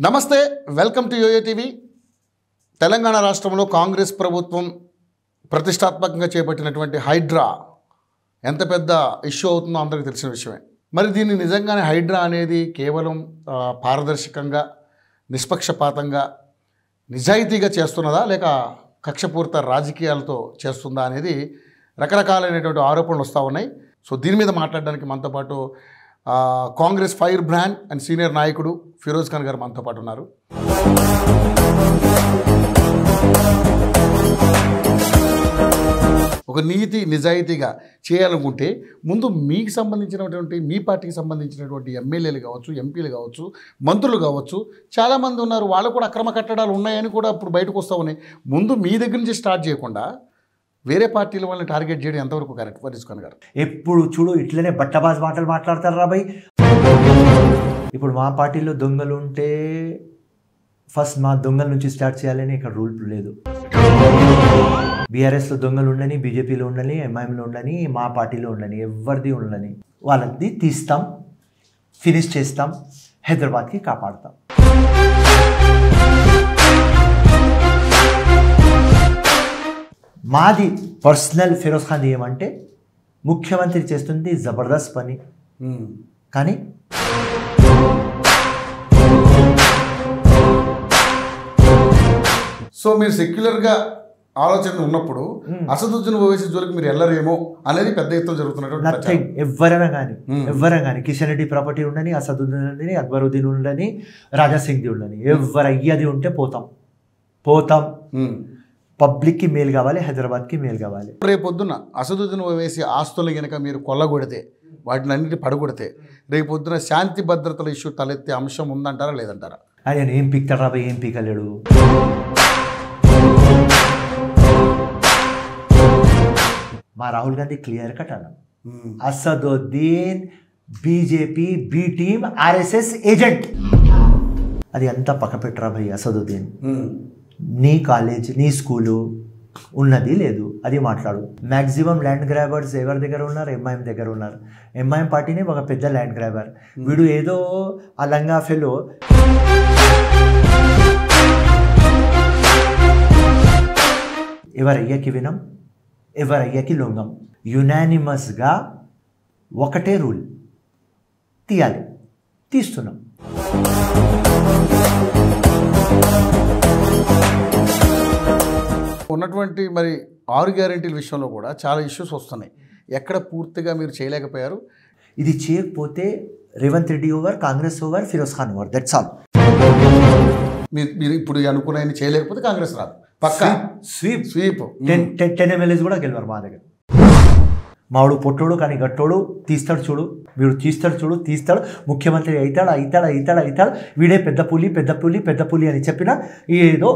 నమస్తే welcome to YoYo TV. Telangana రాష్ట్రంలో కాంగ్రెస్ ప్రభుత్వం ప్రతిష్టాత్మకంగా చేపట్టినటువంటి హైడ్రా ఎంత పెద్ద ఇష్యూ అవుతుందో అందరికీ తెలిసిన విషయమే. మరి దీన్ని నిజంగానే హైడ్రా అనేది కేవలం పారదర్శకంగా నిష్పక్షపాతంగా నిజాయితీగా చేస్తున్నదా లేక కక్షపూరిత రాజకీయాలతో చేస్తుందా అనేది రకరకాలైనటువంటి ఆరోపణలు వస్తూ ఉన్నాయి. సో దీని మీద మాట్లాడడానికి మనతో పాటు Congress fire brand and senior నాయకుడు ఫిరోజ్ ఖాన్ గారు మనతో పాటు ఉన్నారు. ఒక నీతి నిజాయితీగా చేయాలనుకుంటే ముందు మీకు సంబంధించినటువంటి మీ పార్టీకి సంబంధించినటువంటి ఎమ్మెల్యేలు కావచ్చు, ఎంపీలు కావచ్చు, మంత్రులు కావచ్చు, చాలామంది ఉన్నారు. వాళ్ళు కూడా అక్రమ కట్టడాలు ఉన్నాయని కూడా ఇప్పుడు బయటకు వస్తూ ఉన్నాయి. ముందు మీ దగ్గర నుంచి స్టార్ట్ చేయకుండా వేరే పార్టీల వాళ్ళని టార్గెట్ చేయడం ఎంతవరకు కరెక్ట్ ఫిరోజ్ ఖాన్ గారు? ఎప్పుడు చూడు ఇట్లనే బట్టబాజ్ మాటలు మాట్లాడతారు రా భయ్. ఇప్పుడు మా పార్టీలో దొంగలు ఉంటే ఫస్ట్ మా దొంగల నుంచి స్టార్ట్ చేయాలని ఇక్కడ రూల్ లేదు. బీఆర్ఎస్లో దొంగలు ఉండని, బీజేపీలో ఉండని, ఎంఐఎంలో ఉండని, మా పార్టీలో ఉండని, ఎవరిది ఉండని వాళ్ళది తీస్తాం, ఫినిష్ చేస్తాం, హైదరాబాద్కి కాపాడుతాం. మాది పర్సనల్ ఫిరోజ్ ఖాన్ ఏమంటే ముఖ్యమంత్రి చేస్తుంది జబర్దస్త్ పని, కానీ సో మీరు సెక్యులర్గా ఆలోచన ఉన్నప్పుడు అసదుద్దీన్ ఓవైసీ జోలికి మీరు వెళ్ళరేమో అనేది పెద్ద ఎత్తున జరుగుతున్నటువంటి ఎవరైనా కానీ కిషన్ రెడ్డి ప్రాపర్టీ ఉండని, అసదుద్దీన్ ఉండని, అక్బరుద్దీన్ ఉండని, రాజా సింగ్ది ఉండని, ఎవరయ్యది ఉంటే పోతాం. పబ్లిక్కి మేలు కావాలి, హైదరాబాద్కి మేలు కావాలి. రేపొద్దున అసదుద్దీన్ ఓవైసీ ఆస్తులు కనుక మీరు కొల్లగొడితే, వాటిని అన్నిటి పడగొడితే రేపొద్దున శాంతి భద్రతల ఇష్యూ తలెత్తే అంశం ఉందంటారా లేదంటారా? ఆయన ఏం పీక్తాడు రా, ఏం పీకలేడు. మా రాహుల్ గాంధీ క్లియర్ కట్ అన్నాం, Asaduddin BJP B team RSS agent. అది అంతా పక్క పెట్టరా భయ్. అసదుద్దీన్ నీ కాలేజ్, నీ స్కూలు ఉన్నది లేదు, అది మాట్లాడు. మ్యాక్సిమం ల్యాండ్ గ్రాబర్స్ ఎవరి దగ్గర ఉన్నారు? ఎంఐఎం దగ్గర ఉన్నారు. ఎంఐఎం పార్టీనే ఒక పెద్ద ల్యాండ్ గ్రాబర్. వీడు ఏదో ఆ లంగా ఫెలో ఎవరయ్యకి వినం, ఎవరయ్యకి లొంగం. యునానిమస్గా ఒకటే రూల్ తీయాలి, తీస్తున్నాం. ఉన్నటువంటి మరి 6 గ్యారెంటీల విషయంలో కూడా చాలా ఇష్యూస్ వస్తున్నాయి. ఎక్కడ పూర్తిగా మీరు చేయలేకపోయారు? ఇది చేయకపోతే Revanth Reddy over, Congress over, Firoz Khan over, that's all. మీరు ఇప్పుడు అనుకున్నాయని చేయలేకపోతే కాంగ్రెస్ రాదు, పక్కా స్వీప్. 10 ఎమ్మెల్యేస్ కూడా గెలవరు మా దగ్గర. మావాడు పొట్టోడు కానీ గట్టోడు, తీస్తాడు చూడు, వీడు తీస్తాడు. ముఖ్యమంత్రి అవుతాడు. వీడే పెద్ద పులి అని చెప్పినా ఏదో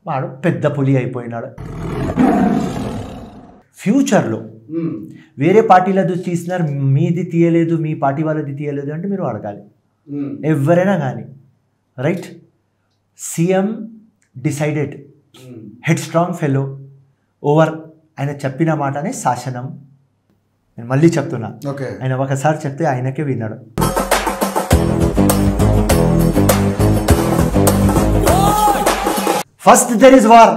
వాడు పెద్ద పులి అయిపోయినాడు. ఫ్యూచర్లో వేరే పార్టీలది తీసినారు, మీది తీయలేదు, మీ పార్టీ వాళ్ళది తీయలేదు అంటే మీరు అడగాలి. ఎవరైనా కానీ right. CM decided, head strong fellow over. ఆయన చెప్పిన మాటనే శాసనం. నేను మళ్ళీ చెప్తున్నా, ఆయన ఒకసారి చెప్తే ఆయనకే విన్నాడు. First there is war,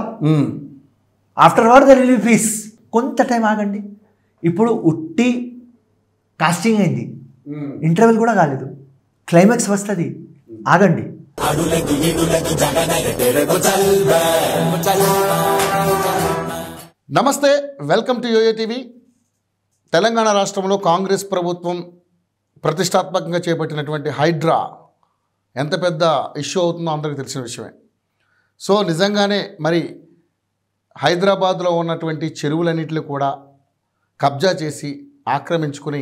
after war there will be piece. కొంత టైం ఆగండి. ఇప్పుడు ఉట్టి కాస్టింగ్ అయింది, ఇంటర్వెల్ కూడా కాలేదు, క్లైమాక్స్ వస్తుంది, ఆగండి. నమస్తే welcome to YoYo TV. Telangana రాష్ట్రంలో కాంగ్రెస్ ప్రభుత్వం ప్రతిష్టాత్మకంగా చేపట్టినటువంటి హైడ్రా ఎంత పెద్ద ఇష్యూ అవుతుందో అందరికీ తెలిసిన విషయమే. సో నిజంగానే మరి హైదరాబాద్లో ఉన్నటువంటి చెరువులన్నింటినీ కూడా కబ్జా చేసి ఆక్రమించుకుని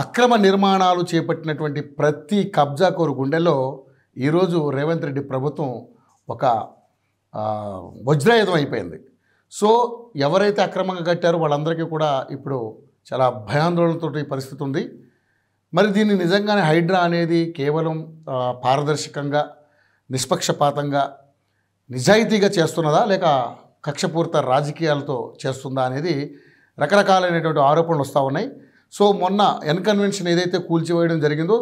అక్రమ నిర్మాణాలు చేపట్టినటువంటి ప్రతి కబ్జాకోరు గుండెల్లో ఈరోజు రేవంత్ రెడ్డి ప్రభుత్వం ఒక వజ్రాయుధం అయిపోయింది. సో ఎవరైతే అక్రమంగా కట్టారో వాళ్ళందరికీ కూడా ఇప్పుడు చాలా భయాందోళనతో పరిస్థితి ఉంది. మరి దీన్ని నిజంగానే హైడ్రా అనేది కేవలం పారదర్శకంగా నిష్పక్షపాతంగా నిజాయితీగా చేస్తున్నదా లేక కక్షపూరిత రాజకీయాలతో చేస్తుందా అనేది రకరకాలైనటువంటి ఆరోపణలు వస్తూ ఉన్నాయి. సో మొన్న ఎన్కన్వెన్షన్ ఏదైతే కూల్చివేయడం జరిగిందో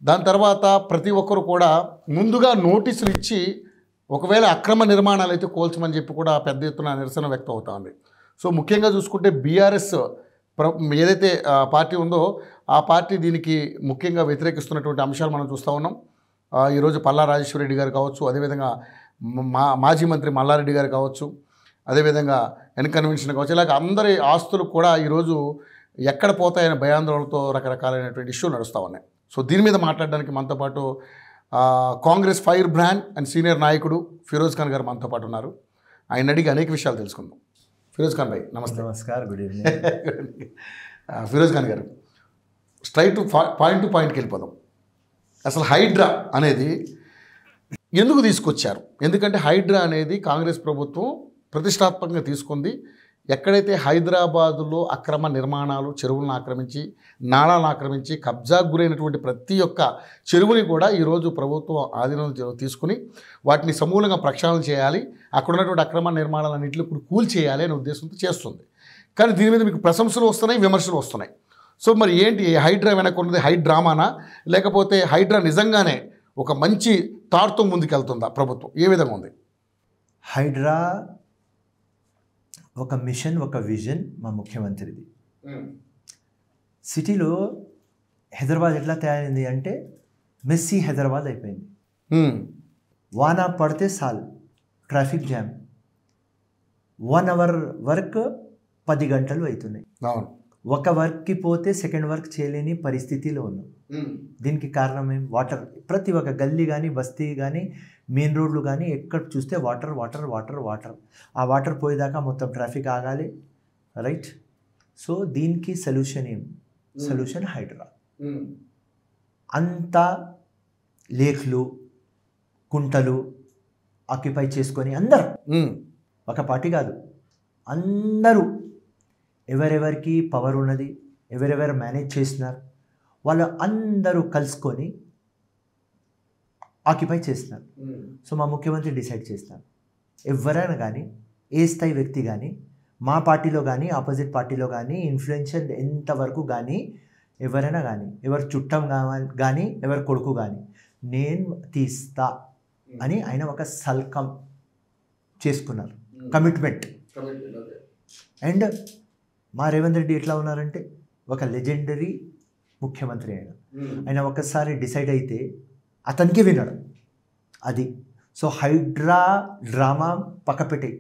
దాని తర్వాత ప్రతి ఒక్కరు కూడా ముందుగా నోటీసులు ఇచ్చి ఒకవేళ అక్రమ నిర్మాణాలు అయితే కోల్చమని చెప్పి కూడా పెద్ద ఎత్తున నిరసన వ్యక్తం అవుతుంది. సో ముఖ్యంగా చూసుకుంటే బీఆర్ఎస్ ఏదైతే పార్టీ ఉందో ఆ పార్టీ దీనికి ముఖ్యంగా వ్యతిరేకిస్తున్నటువంటి అంశాలు మనం చూస్తూ ఉన్నాం. ఈరోజు పల్లా రాజేశ్వర రెడ్డి గారు కావచ్చు, అదేవిధంగా మాజీ మంత్రి మల్లారెడ్డి గారు కావచ్చు, అదేవిధంగా కన్వెన్షన్ కావచ్చు, ఇలాగ అందరి ఆస్తులు కూడా ఈరోజు ఎక్కడ పోతాయనే భయాందోళనతో రకరకాలైనటువంటి ఇష్యూలు నడుస్తూ ఉన్నాయి. సో దీని మీద మాట్లాడడానికి మనతో పాటు Congress fire brand and senior నాయకుడు ఫిరోజ్ ఖాన్ గారు మనతో పాటు ఉన్నారు. ఆయన అడిగి అనేక విషయాలు తెలుసుకుందాం. ఫిరోజ్ ఖాన్ భాయ్ నమస్తే. నమస్కారం, గుడ్ ఈవినింగ్. ఫిరోజ్ ఖాన్ గారు, స్ట్రైట్ టు పాయింట్కి వెళ్ళిపోదాం. అసలు హైడ్రా అనేది ఎందుకు తీసుకొచ్చారు? ఎందుకంటే హైడ్రా అనేది కాంగ్రెస్ ప్రభుత్వం ప్రతిష్టాత్మకంగా తీసుకుంది. ఎక్కడైతే హైదరాబాదులో అక్రమ నిర్మాణాలు, చెరువులను ఆక్రమించి, నాళాలను ఆక్రమించి, కబ్జాకు గురైనటువంటి ప్రతి ఒక్క చెరువుని కూడా ఈరోజు ప్రభుత్వం ఆధీనంలో తీసుకుని వాటిని సమూలంగా ప్రక్షాళన చేయాలి, అక్కడ ఉన్నటువంటి అక్రమ నిర్మాణాలన్నింటినీ ఇప్పుడు కూల్చేయాలి అనే ఉద్దేశంతో చేస్తుంది. కానీ దీని మీద మీకు ప్రశంసలు వస్తున్నాయి, విమర్శలు వస్తున్నాయి. సో మరి ఏంటి హైడ్రా వెనక ఉన్నది హైడ్రామానా, లేకపోతే హైడ్రా నిజంగానే ఒక మంచి తాడుతో ముందుకెళ్తుందా ప్రభుత్వం? ఏ విధంగా ఉంది హైడ్రా? ఒక మిషన్, ఒక విజన్ మా ముఖ్యమంత్రిది. సిటీలో హైదరాబాద్ ఎట్లా తయారైంది అంటే మెస్సీ హైదరాబాద్ అయిపోయింది. వాన పడితే సాల్ ట్రాఫిక్ జామ్, 1 అవర్ వర్క్ 10 గంటలు అవుతున్నాయి. ఒక వర్క్కి పోతే సెకండ్ వర్క్ చేయలేని పరిస్థితిలో ఉన్నాం. దీనికి కారణం ఏం? వాటర్. ప్రతి ఒక్క గల్లీ కానీ, బస్తీ కానీ, మెయిన్ రోడ్లు కానీ ఎక్కడ చూస్తే వాటర్ వాటర్ వాటర్ వాటర్. ఆ వాటర్ పోయేదాకా మొత్తం ట్రాఫిక్ ఆగాలి, రైట్? సో దీనికి సొల్యూషన్ ఏం? సొల్యూషన్ హైడ్రా. అంతా లేక్లు, కుంటలు ఆక్యుపై చేసుకొని అందరూ, ఒక పార్టీ కాదు, అందరూ ఎవరెవరికి పవర్ ఉన్నది, ఎవరెవరు మేనేజ్ చేస్తున్నారు, వాళ్ళు అందరూ కలుసుకొని ఆక్యుపై చేస్తున్నారు. సో మా ముఖ్యమంత్రి డిసైడ్ చేస్తున్నారు, ఎవరైనా కానీ, ఏ స్థాయి వ్యక్తి కానీ, మా పార్టీలో కానీ, ఆపోజిట్ పార్టీలో కానీ, ఇన్ఫ్లుయెన్షియల్ ఎంతవరకు కానీ, ఎవరైనా కానీ, ఎవరు చుట్టం కానీ, ఎవరు కొడుకు కానీ, నేను తీస్తా అని ఆయన ఒక సల్కం చేసుకున్నారు, కమిట్మెంట్. అండ్ మా రేవంత్ రెడ్డి ఎట్లా ఉన్నారంటే ఒక లెజెండరీ ముఖ్యమంత్రి. ఆయన ఒకసారి డిసైడ్ అయితే అతనికి వినడం అది. సో హైడ్రా డ్రామా పక్కపెట్టి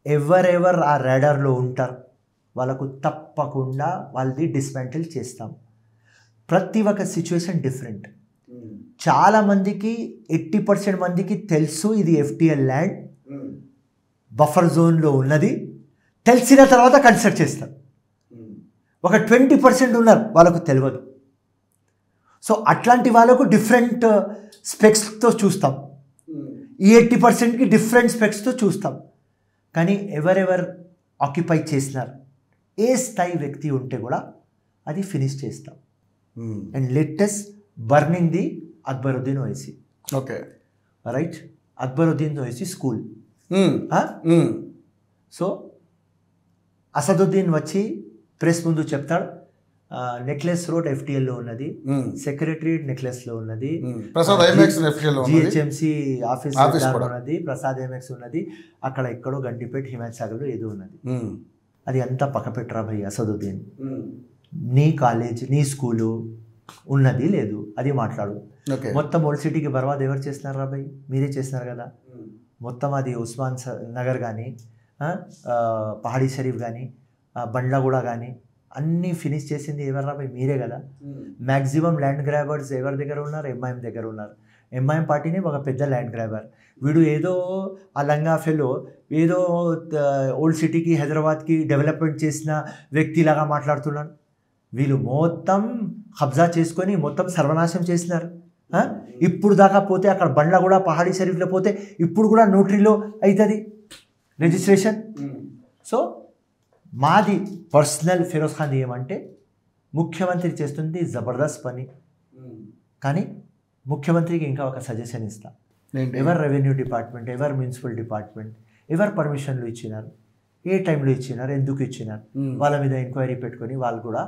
ఎవరెవరు ఆ రాడార్లో ఉంటారు వాళ్ళకు తప్పకుండా వాళ్ళది డిస్మాంటిల్ చేస్తాం. ప్రతి ఒక్క సిచ్యువేషన్ డిఫరెంట్. చాలామందికి 80% మందికి తెలుసు ఇది ఎఫ్టీఎల్ ల్యాండ్, బఫర్ జోన్లో ఉన్నది. తెలిసిన తర్వాత కన్సిడర్ చేస్తారు. ఒక 20% ఉన్నారు వాళ్ళకు తెలియదు. సో అట్లాంటి వాళ్ళకు డిఫరెంట్ స్పెక్స్తో చూస్తాం. ఈ 80%కి డిఫరెంట్ స్పెక్స్తో చూస్తాం. కానీ ఎవరెవరు ఆక్యుపై చేసినారు, ఏ స్థాయి వ్యక్తి ఉంటే కూడా అది ఫినిష్ చేస్తాం. And latest burning the Akbaruddin Owaisi. Okay, right? Akbaruddin Owaisi school. So Asaduddin వచ్చి ప్రెస్ ముందు చెప్తాడు, నెక్లెస్ రోడ్ ఎఫ్టీఎల్లో ఉన్నది, సెక్రటరియట్ నెక్లెస్లో ఉన్నది, జిహెచ్ఎంసి ఆఫీస్ ఉన్నది, ప్రసాద్ ఎంఎక్స్ ఉన్నది, అక్కడ ఎక్కడో గండిపేట హిమాయత్ సాగర్లో ఏదో ఉన్నది. అది అంతా పక్కపెట్టరా భయ్ అసదుద్దీన్. నీ కాలేజ్, నీ స్కూలు ఉన్నది లేదు, అది మాట్లాడు. మొత్తం ఓల్డ్ సిటీకి బర్బాద్ ఎవరు చేస్తున్నారా భయ్? మీరే చేస్తున్నారు కదా. మొత్తం అది ఉస్మాన్ నగర్ కానీ, పహాడీ షరీఫ్ కానీ, బండ్లగూడ కానీ అన్నీ ఫినిష్ చేసింది ఎవరు భయ్? మీరే కదా. మ్యాక్సిమం ల్యాండ్ గ్రాబర్స్ ఎవరి దగ్గర ఉన్నారు? ఎంఐఎం దగ్గర ఉన్నారు. ఎంఐఎం పార్టీని ఒక పెద్ద ల్యాండ్ గ్రాబర్. వీడు ఏదో ఆ లంగా ఫెలో ఏదో ఓల్డ్ సిటీకి, హైదరాబాద్కి డెవలప్మెంట్ చేసిన వ్యక్తిలాగా మాట్లాడుతున్నాడు. వీళ్ళు మొత్తం కబ్జా చేసుకొని మొత్తం సర్వనాశం చేసినారు. ఇప్పుడు దాకా పోతే అక్కడ బండ్ల కూడా పహాడీ షరీఫ్లో పోతే ఇప్పుడు కూడా నోటరీలో అవుతుంది రిజిస్ట్రేషన్. సో మాది పర్సనల్ ఫిరోజ్ ఖాన్ ఏమంటే ముఖ్యమంత్రి చేస్తుంది జబర్దస్త్ పని. కానీ ముఖ్యమంత్రికి ఇంకా ఒక సజెషన్ ఇస్తా. ఎవరు రెవెన్యూ డిపార్ట్మెంట్, ఎవరు మున్సిపల్ డిపార్ట్మెంట్, ఎవరు పర్మిషన్లు ఇచ్చినారు, ఏ టైంలో ఇచ్చినారు, ఎందుకు ఇచ్చినారు, వాళ్ళ మీద ఎంక్వైరీ పెట్టుకొని వాళ్ళు కూడా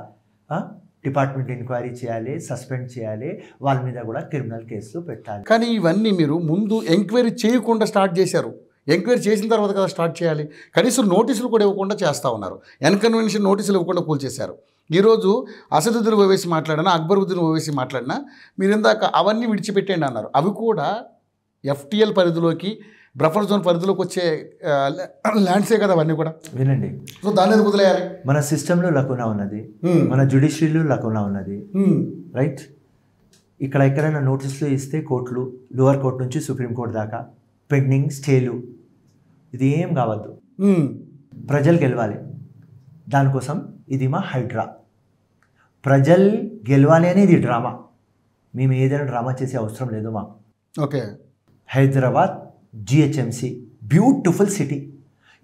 డిపార్ట్మెంట్ ఎంక్వైరీ చేయాలి, సస్పెండ్ చేయాలి, వాళ్ళ మీద కూడా క్రిమినల్ కేసులు పెట్టాలి. కానీ ఇవన్నీ మీరు ముందు ఎంక్వైరీ చేయకుండా స్టార్ట్ చేశారు. ఎంక్వైరీ చేసిన తర్వాత కదా స్టార్ట్ చేయాలి. కనీసం నోటీసులు కూడా ఇవ్వకుండా చేస్తూ ఉన్నారు. ఎన్కన్వెన్షన్ నోటీసులు ఇవ్వకుండా కూల్చేశారు. ఈరోజు అసదుద్దీన్ ఓవైసీ మాట్లాడినా, అక్బరుద్దీన్ ఓవైసీ మాట్లాడినా మీరు ఇందాక అవన్నీ విడిచిపెట్టండి అన్నారు. అవి కూడా FTL పరిధిలోకి, బఫర్ జోన్ పరిధిలోకి వచ్చే ల్యాండ్సే కదా అవన్నీ కూడా. వినండి, సో దాన్ని వదిలేయాలి. మన సిస్టంలో లకునా ఉన్నది, మన జ్యుడిషియరీలో లకునా ఉన్నది, రైట్? ఇక్కడ ఎక్కడైనా నోటీసులు ఇస్తే కోర్టులు, లోవర్ కోర్టు నుంచి సుప్రీంకోర్టు దాకా పెండింగ్ స్టేలు, ఇది ఏం కావద్దు. ప్రజలు గెలవాలి. దానికోసం ఇది మా హైడ్రా. ప్రజలు గెలవాలి అనేది డ్రామా. మేము ఏదైనా డ్రామా చేసే అవసరం లేదు మాకు. Okay. Hyderabad GHMC beautiful city.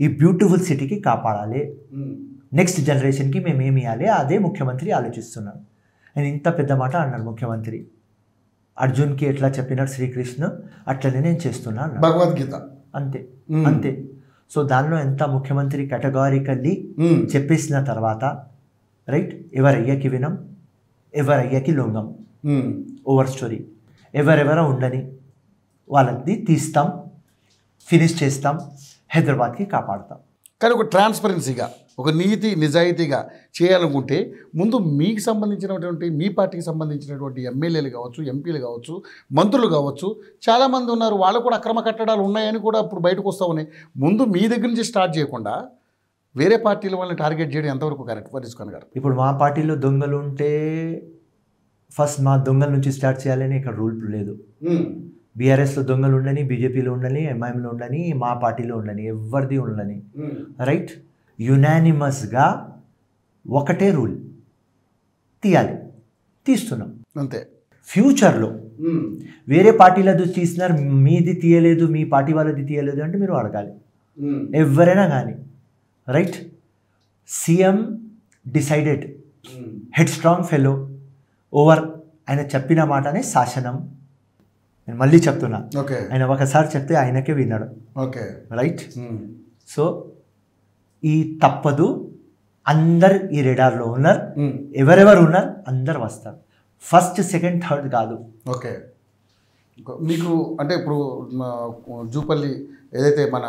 ఈ బ్యూటిఫుల్ సిటీకి కాపాడాలి. నెక్స్ట్ జనరేషన్కి మేము ఏమి ఇవ్వాలి అదే ముఖ్యమంత్రి ఆలోచిస్తున్నాను. ఆయన ఇంత పెద్ద మాట అన్నాడు ముఖ్యమంత్రి. అర్జున్కి ఎట్లా చెప్పినాడు శ్రీకృష్ణ, అట్లనే నేను చేస్తున్నాను, భగవద్గీత. అంతే అంతే. సో దానిలో ఎంత ముఖ్యమంత్రి కేటగారికల్లీ చెప్పేసిన తర్వాత, రైట్, ఎవరయ్యాకి వినం, ఎవరయ్యాకి లొంగం, ఓవర్ స్టోరీ. ఎవరెవరో ఉండని వాళ్ళది తీస్తాం, ఫినిష్ చేస్తాం, హైదరాబాద్కి కాపాడుతాం. కానీ ఒక ట్రాన్స్పరెన్సీగా, ఒక నీతి నిజాయితీగా చేయాలనుకుంటే ముందు మీకు సంబంధించినటువంటి, మీ పార్టీకి సంబంధించినటువంటి ఎమ్మెల్యేలు కావచ్చు, ఎంపీలు కావచ్చు, మంత్రులు కావచ్చు, చాలామంది ఉన్నారు. వాళ్ళు కూడా అక్రమ కట్టడాలు ఉన్నాయని కూడా ఇప్పుడు బయటకు వస్తూ ఉన్నాయి. ముందు మీ దగ్గర నుంచి స్టార్ట్ చేయకుండా వేరే పార్టీల వాళ్ళని టార్గెట్ చేయడం ఎంతవరకు కరెక్ట్ పట్టించుకొని గారు? ఇప్పుడు మా పార్టీలో దొంగలు ఉంటే ఫస్ట్ మా దొంగల నుంచి స్టార్ట్ చేయాలని ఇక్కడ రూల్ లేదు. బీఆర్ఎస్లో దొంగలు ఉండని, బీజేపీలో ఉండని, ఎంఐఎంలో ఉండని, మా పార్టీలో ఉండని, ఎవరిది ఉండని, రైట్, యునానిమస్గా ఒకటే రూల్ తీయాలి, తీస్తున్నాం అంతే. ఫ్యూచర్లో వేరే పార్టీలది తీసినారు, మీది తీయలేదు, మీ పార్టీ వాళ్ళది తీయలేదు అంటే మీరు అడగాలి, ఎవరైనా కానీ, right. CM decided, head strong fellow, over. ఆయన చెప్పిన మాటనే శాసనం. నేను మళ్ళీ చెప్తున్నా, ఆయన ఒకసారి చెప్తే ఆయనకే విన్నాడు, రైట్. సో ఈ తప్పదు. అందరు ఈ రెడార్లో ఉన్నారు, ఎవరెవరు ఉన్నారు అందరు వస్తారు. ఫస్ట్, సెకండ్, థర్డ్ కాదు. ఓకే. మీకు అంటే ఇప్పుడు జూపల్లి ఏదైతే మన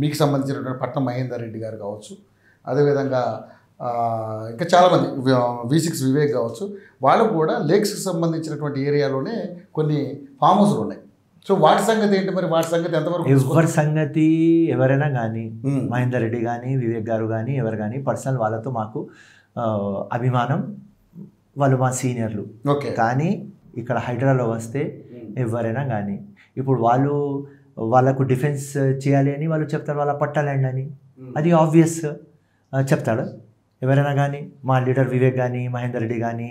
మీకు సంబంధించినటువంటి పట్నం మహేందర్ రెడ్డి గారు కావచ్చు, అదేవిధంగా ఇంకా చాలామంది V6 వివేక్ కావచ్చు, వాళ్ళు కూడా లేక్స్కి సంబంధించినటువంటి ఏరియాలోనే కొన్ని ఫామ్ హౌస్లు ఉన్నాయి. సో వాటి సంగతి ఏంటి మరి? వాటి సంగతి ఎంతవరకు? ఎవరి సంగతి ఎవరైనా కానీ, మహేందర్ రెడ్డి కానీ, వివేక్ గారు కానీ, ఎవరు కానీ, పర్సనల్ వాళ్ళతో మాకు అభిమానం, వాళ్ళు మా సీనియర్లు. ఓకే. కానీ ఇక్కడ హైదరాబాద్లో వస్తే ఎవరైనా కానీ, ఇప్పుడు వాళ్ళకు డిఫెన్స్ చేయాలి అని వాళ్ళు చెప్తారు, వాళ్ళ పట్టాలండి అని, అది ఆబ్వియస్ చెప్తాడు ఎవరైనా కానీ. మా లీడర్ వివేక్ కానీ, మహేందర్ రెడ్డి కానీ,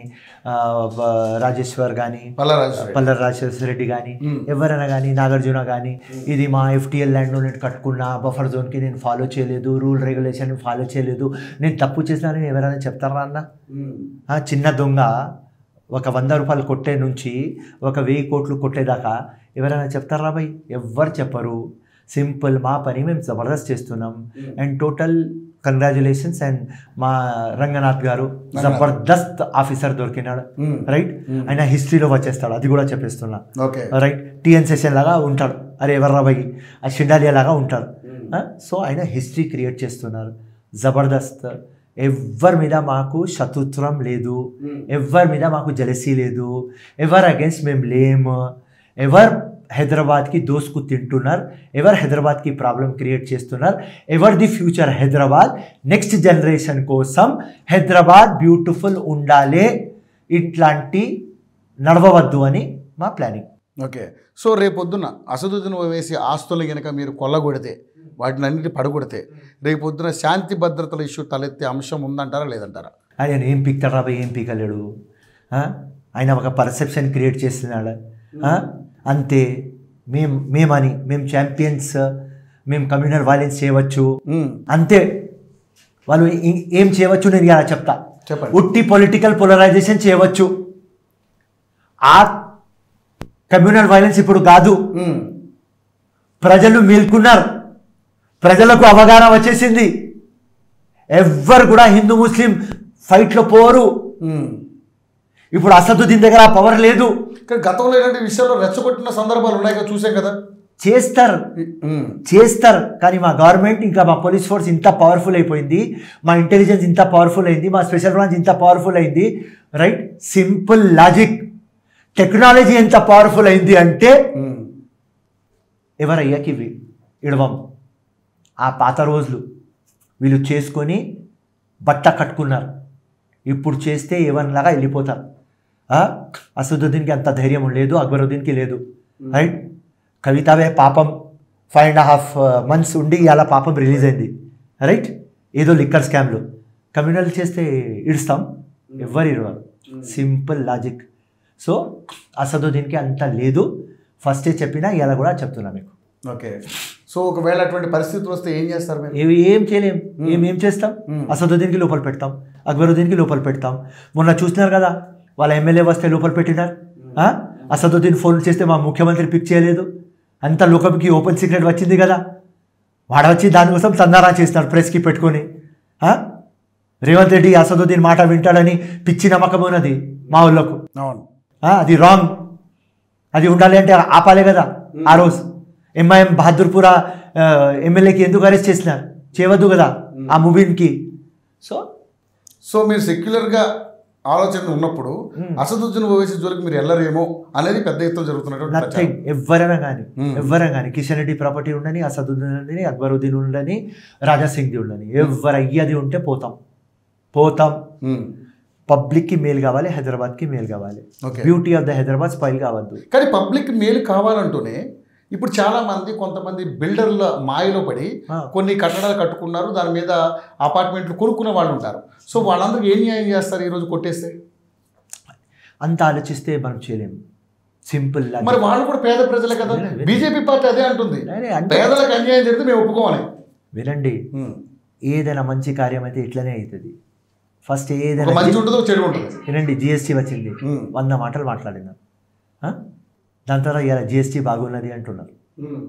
రాజేశ్వర్ కానీ, పల్లె రాజేశ్వర రెడ్డి కానీ, ఎవరైనా కానీ, నాగార్జున కానీ, ఇది మా FTL ల్యాండ్లో నేను కట్టుకున్నా, బఫర్ జోన్కి నేను ఫాలో చేయలేదు, రూల్ రెగ్యులేషన్ ఫాలో చేయలేదు, నేను తప్పు చేసినానని ఎవరైనా చెప్తారా అన్న? చిన్న దొంగ ఒక 100 రూపాయలు కొట్టే నుంచి ఒక 1000 కోట్లు కొట్టేదాకా ఎవరైనా చెప్తారా భయ్? ఎవ్వరు చెప్పరు. సింపుల్ మా పని మేము జబర్దస్త్ చేస్తున్నాం. And total congratulations. అండ్ మా రంగనాథ్ గారు జబర్దస్త్ ఆఫీసర్ దొరికినాడు, రైట్. ఆయన హిస్టరీలో వచ్చేస్తాడు, అది కూడా చెప్పేస్తున్నా, రైట్. TN సెషన్ లాగా ఉంటాడు, అరే ఎవర్రా భయ్, ఆ షిండాలియా లాగా ఉంటాడు. సో ఆయన హిస్టరీ క్రియేట్ చేస్తున్నారు, జబర్దస్త్. ఎవరి మీద మాకు శత్రుత్వం లేదు, ఎవరి మీద మాకు జెలసీ లేదు, ఎవరు అగేన్స్ట్ మేము లేము. ఎవరు హైదరాబాద్కి దోసుకు తింటున్నారు, ఎవరు హైదరాబాద్కి ప్రాబ్లం క్రియేట్ చేస్తున్నారు, ఎవరిది ఫ్యూచర్ హైదరాబాద్, నెక్స్ట్ జనరేషన్ కోసం హైదరాబాద్ బ్యూటిఫుల్ ఉండాలి, ఇట్లాంటి నడవవద్దు అని మా ప్లానింగ్. ఓకే. సో రేపొద్దున అసదుద్దీన్ ఓవైసీ ఆస్తులు కనుక మీరు కొల్లగొడితే, వాటిని అన్నిటి పడగొడితే, రేపొద్దున శాంతి భద్రతల ఇష్యూ తలెత్తే అంశం ఉందంటారా లేదంటారా? ఆయన ఏం పీక్తాడు రాబోయే, ఏం పీకలేడు. ఆయన ఒక పర్సెప్షన్ క్రియేట్ చేస్తున్నాడు అంతే. మేము ఛాంపియన్స్, మేము కమ్యూనల్ వైలెన్స్ చేయవచ్చు అంతే. వాళ్ళు ఏం చేయవచ్చు నేను ఇలా చెప్తా. ఉట్టి పొలిటికల్ పోలరైజేషన్ చేయవచ్చు, ఆ కమ్యూనల్ వైలెన్స్ ఇప్పుడు కాదు. ప్రజలు మేల్కున్నారు, ప్రజలకు అవగాహన వచ్చేసింది. ఎవ్వరు కూడా హిందూ ముస్లిం ఫైట్లో పోరు. ఇప్పుడు అసదుద్దీన్ దగ్గర ఆ పవర్ లేదు. కానీ గతంలో ఇలాంటి విషయాల్లో రెచ్చగొట్టిన సందర్భాలు ఉన్నాయి కదా, చూసాం కదా. చేస్తారు కానీ మా గవర్నమెంట్ ఇంకా మా పోలీస్ ఫోర్స్ ఇంత పవర్ఫుల్ అయిపోయింది, మా ఇంటెలిజెన్స్ ఇంత పవర్ఫుల్ అయింది, మా స్పెషల్ బ్రాంచ్ ఇంత పవర్ఫుల్ అయింది. Right, simple logic. టెక్నాలజీ ఎంత పవర్ఫుల్ అయింది అంటే ఎవరయ్యాకి ఇడవం. ఆ పాత రోజులు వీళ్ళు చేసుకొని బట్ట కట్టుకున్నారు. ఇప్పుడు చేస్తే ఏవన్లాగా వెళ్ళిపోతారు. అసదుద్దీన్కి అంత ధైర్యం లేదు, అక్బరుద్దీన్కి లేదు. రైట్, కవితావే పాపం 5.5 months ఉండి ఇలా పాపం రిలీజ్ అయింది. రైట్, ఏదో లిక్కర్ స్కామ్లో కమ్యూనల్ చేస్తే ఇడుస్తాం, ఎవ్వరు ఇడవారు. Simple logic. సో అసదుద్దీన్కి అంత లేదు. ఫస్టే చెప్పినా ఇలా కూడా చెప్తున్నా మీకు. ఓకే, సో ఒకవేళ అటువంటి పరిస్థితులు వస్తే ఏం చేస్తారు మీరు? ఏం చేయలేం. ఏం చేస్తాం? అసదుద్దీన్కి లోపల పెడతాం, అక్బరుద్దీన్కి లోపల పెడతాం. మొన్న చూసినారు కదా, వాళ్ళ ఎమ్మెల్యే వస్తే లోపల పెట్టినారు. అసదుద్దీన్ ఫోన్ చేస్తే మా ముఖ్యమంత్రి పిక్ చేయలేదు. అంత లోకంకి ఓపెన్ సీక్రెట్ వచ్చింది కదా. వాడు వచ్చి దానికోసం సందారా చేస్తున్నారు ప్రెస్కి పెట్టుకొని. రేవంత్ రెడ్డి అసదుద్దీన్ మాట వింటాడని పిచ్చి నమ్మకం ఉన్నది మా ఊళ్ళకు. అవును, అది రాంగ్. అది ఉండాలి అంటే ఆపాలే కదా. ఆ రోజు ఎంఐఎం బహదూర్పురా ఎమ్మెల్యేకి ఎందుకు అరెస్ట్ చేసినారు? చేయవద్దు కదా ఆ మూవీకి. సో మీరు సెక్యులర్గా ఆలోచన ఉన్నప్పుడు అసదుద్దీన్ ఓవైసీ జోలికి మీరు వెళ్ళరేమో అనేది పెద్ద ఎత్తున జరుగుతున్నటువంటి. ఎవరైనా కానీ కిషన్ రెడ్డి ప్రాపర్టీ ఉండని, అసదుద్దీన్ ఉండని, అక్బరుద్దీన్ ఉండని, రాజా సింగ్ది ఉండని, ఎవరయ్యది ఉంటే పోతాం. పబ్లిక్కి మేలు కావాలి, హైదరాబాద్కి మేలు కావాలి. Beauty of the Hyderabad spoil కావద్దు. కానీ పబ్లిక్ మేలు కావాలంటూనే ఇప్పుడు చాలామంది కొంతమంది బిల్డర్ల మాయలో పడి కొన్ని కట్టడాలు కట్టుకున్నారు, దాని మీద అపార్ట్మెంట్లు కొనుక్కున్న వాళ్ళు ఉంటారు. సో వాళ్ళందరికీ ఏం న్యాయం చేస్తారు ఈరోజు కొట్టేస్తే? అంత ఆలోచిస్తే మనం చేయలేము. సింపుల్. మరి వాళ్ళు కూడా పేద ప్రజలే కదా. బీజేపీ పార్టీ అదే అంటుంది, పేదలకు అన్యాయం జరిగితే మేము ఒప్పుకోవాలి. వినండి, ఏదైనా మంచి కార్యం అయితే ఇట్లనే అవుతుంది. ఫస్ట్ ఏదైనా మంచి ఉంటుందో చెడు ఉంటుంది. వినండి, జిఎస్టీ వచ్చింది, 100 మాటలు మాట్లాడినారు. దాని తర్వాత ఇలా జిఎస్టీ బాగున్నది అంటున్నారు.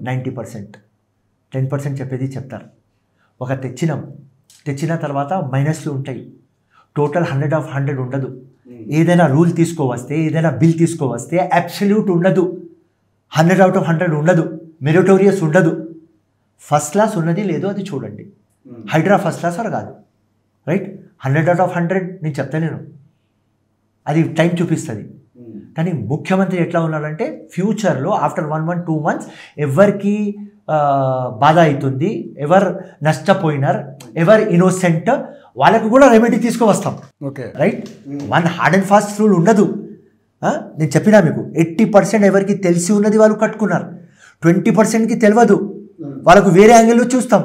90%, 10% చెప్పేది చెప్తారు. ఒక తెచ్చిన తర్వాత మైనస్లు ఉంటాయి. టోటల్ 100 of 100 ఉండదు. ఏదైనా రూల్ తీసుకోవస్తే, ఏదైనా బిల్ తీసుకోవస్తే అబ్సల్యూట్ ఉండదు. 100 out of 100 ఉండదు. మెరిటోరియస్ ఉండదు. ఫస్ట్ క్లాస్ ఉన్నది లేదో అది చూడండి. హైడ్రా ఫస్ట్ క్లాస్ అని కాదు. రైట్, 100 out of 100 నేను చెప్తాను. అది టైం చూపిస్తుంది. కానీ ముఖ్యమంత్రి ఎట్లా ఉన్నాడంటే ఫ్యూచర్లో ఆఫ్టర్ 1 month 2 months ఎవరికి బాధ అవుతుంది, ఎవరు నష్టపోయినారు, ఎవరు ఇన్నోసెంట్, వాళ్ళకు కూడా రెమెడీ తీసుకువస్తాం. Okay, right. 1 hard and fast rule ఉండదు. నేను చెప్పినా మీకు 80% ఎవరికి తెలిసి ఉన్నది వాళ్ళు కట్టుకున్నారు, 20%కి తెలియదు. వాళ్ళకు వేరే యాంగిల్లో చూస్తాం.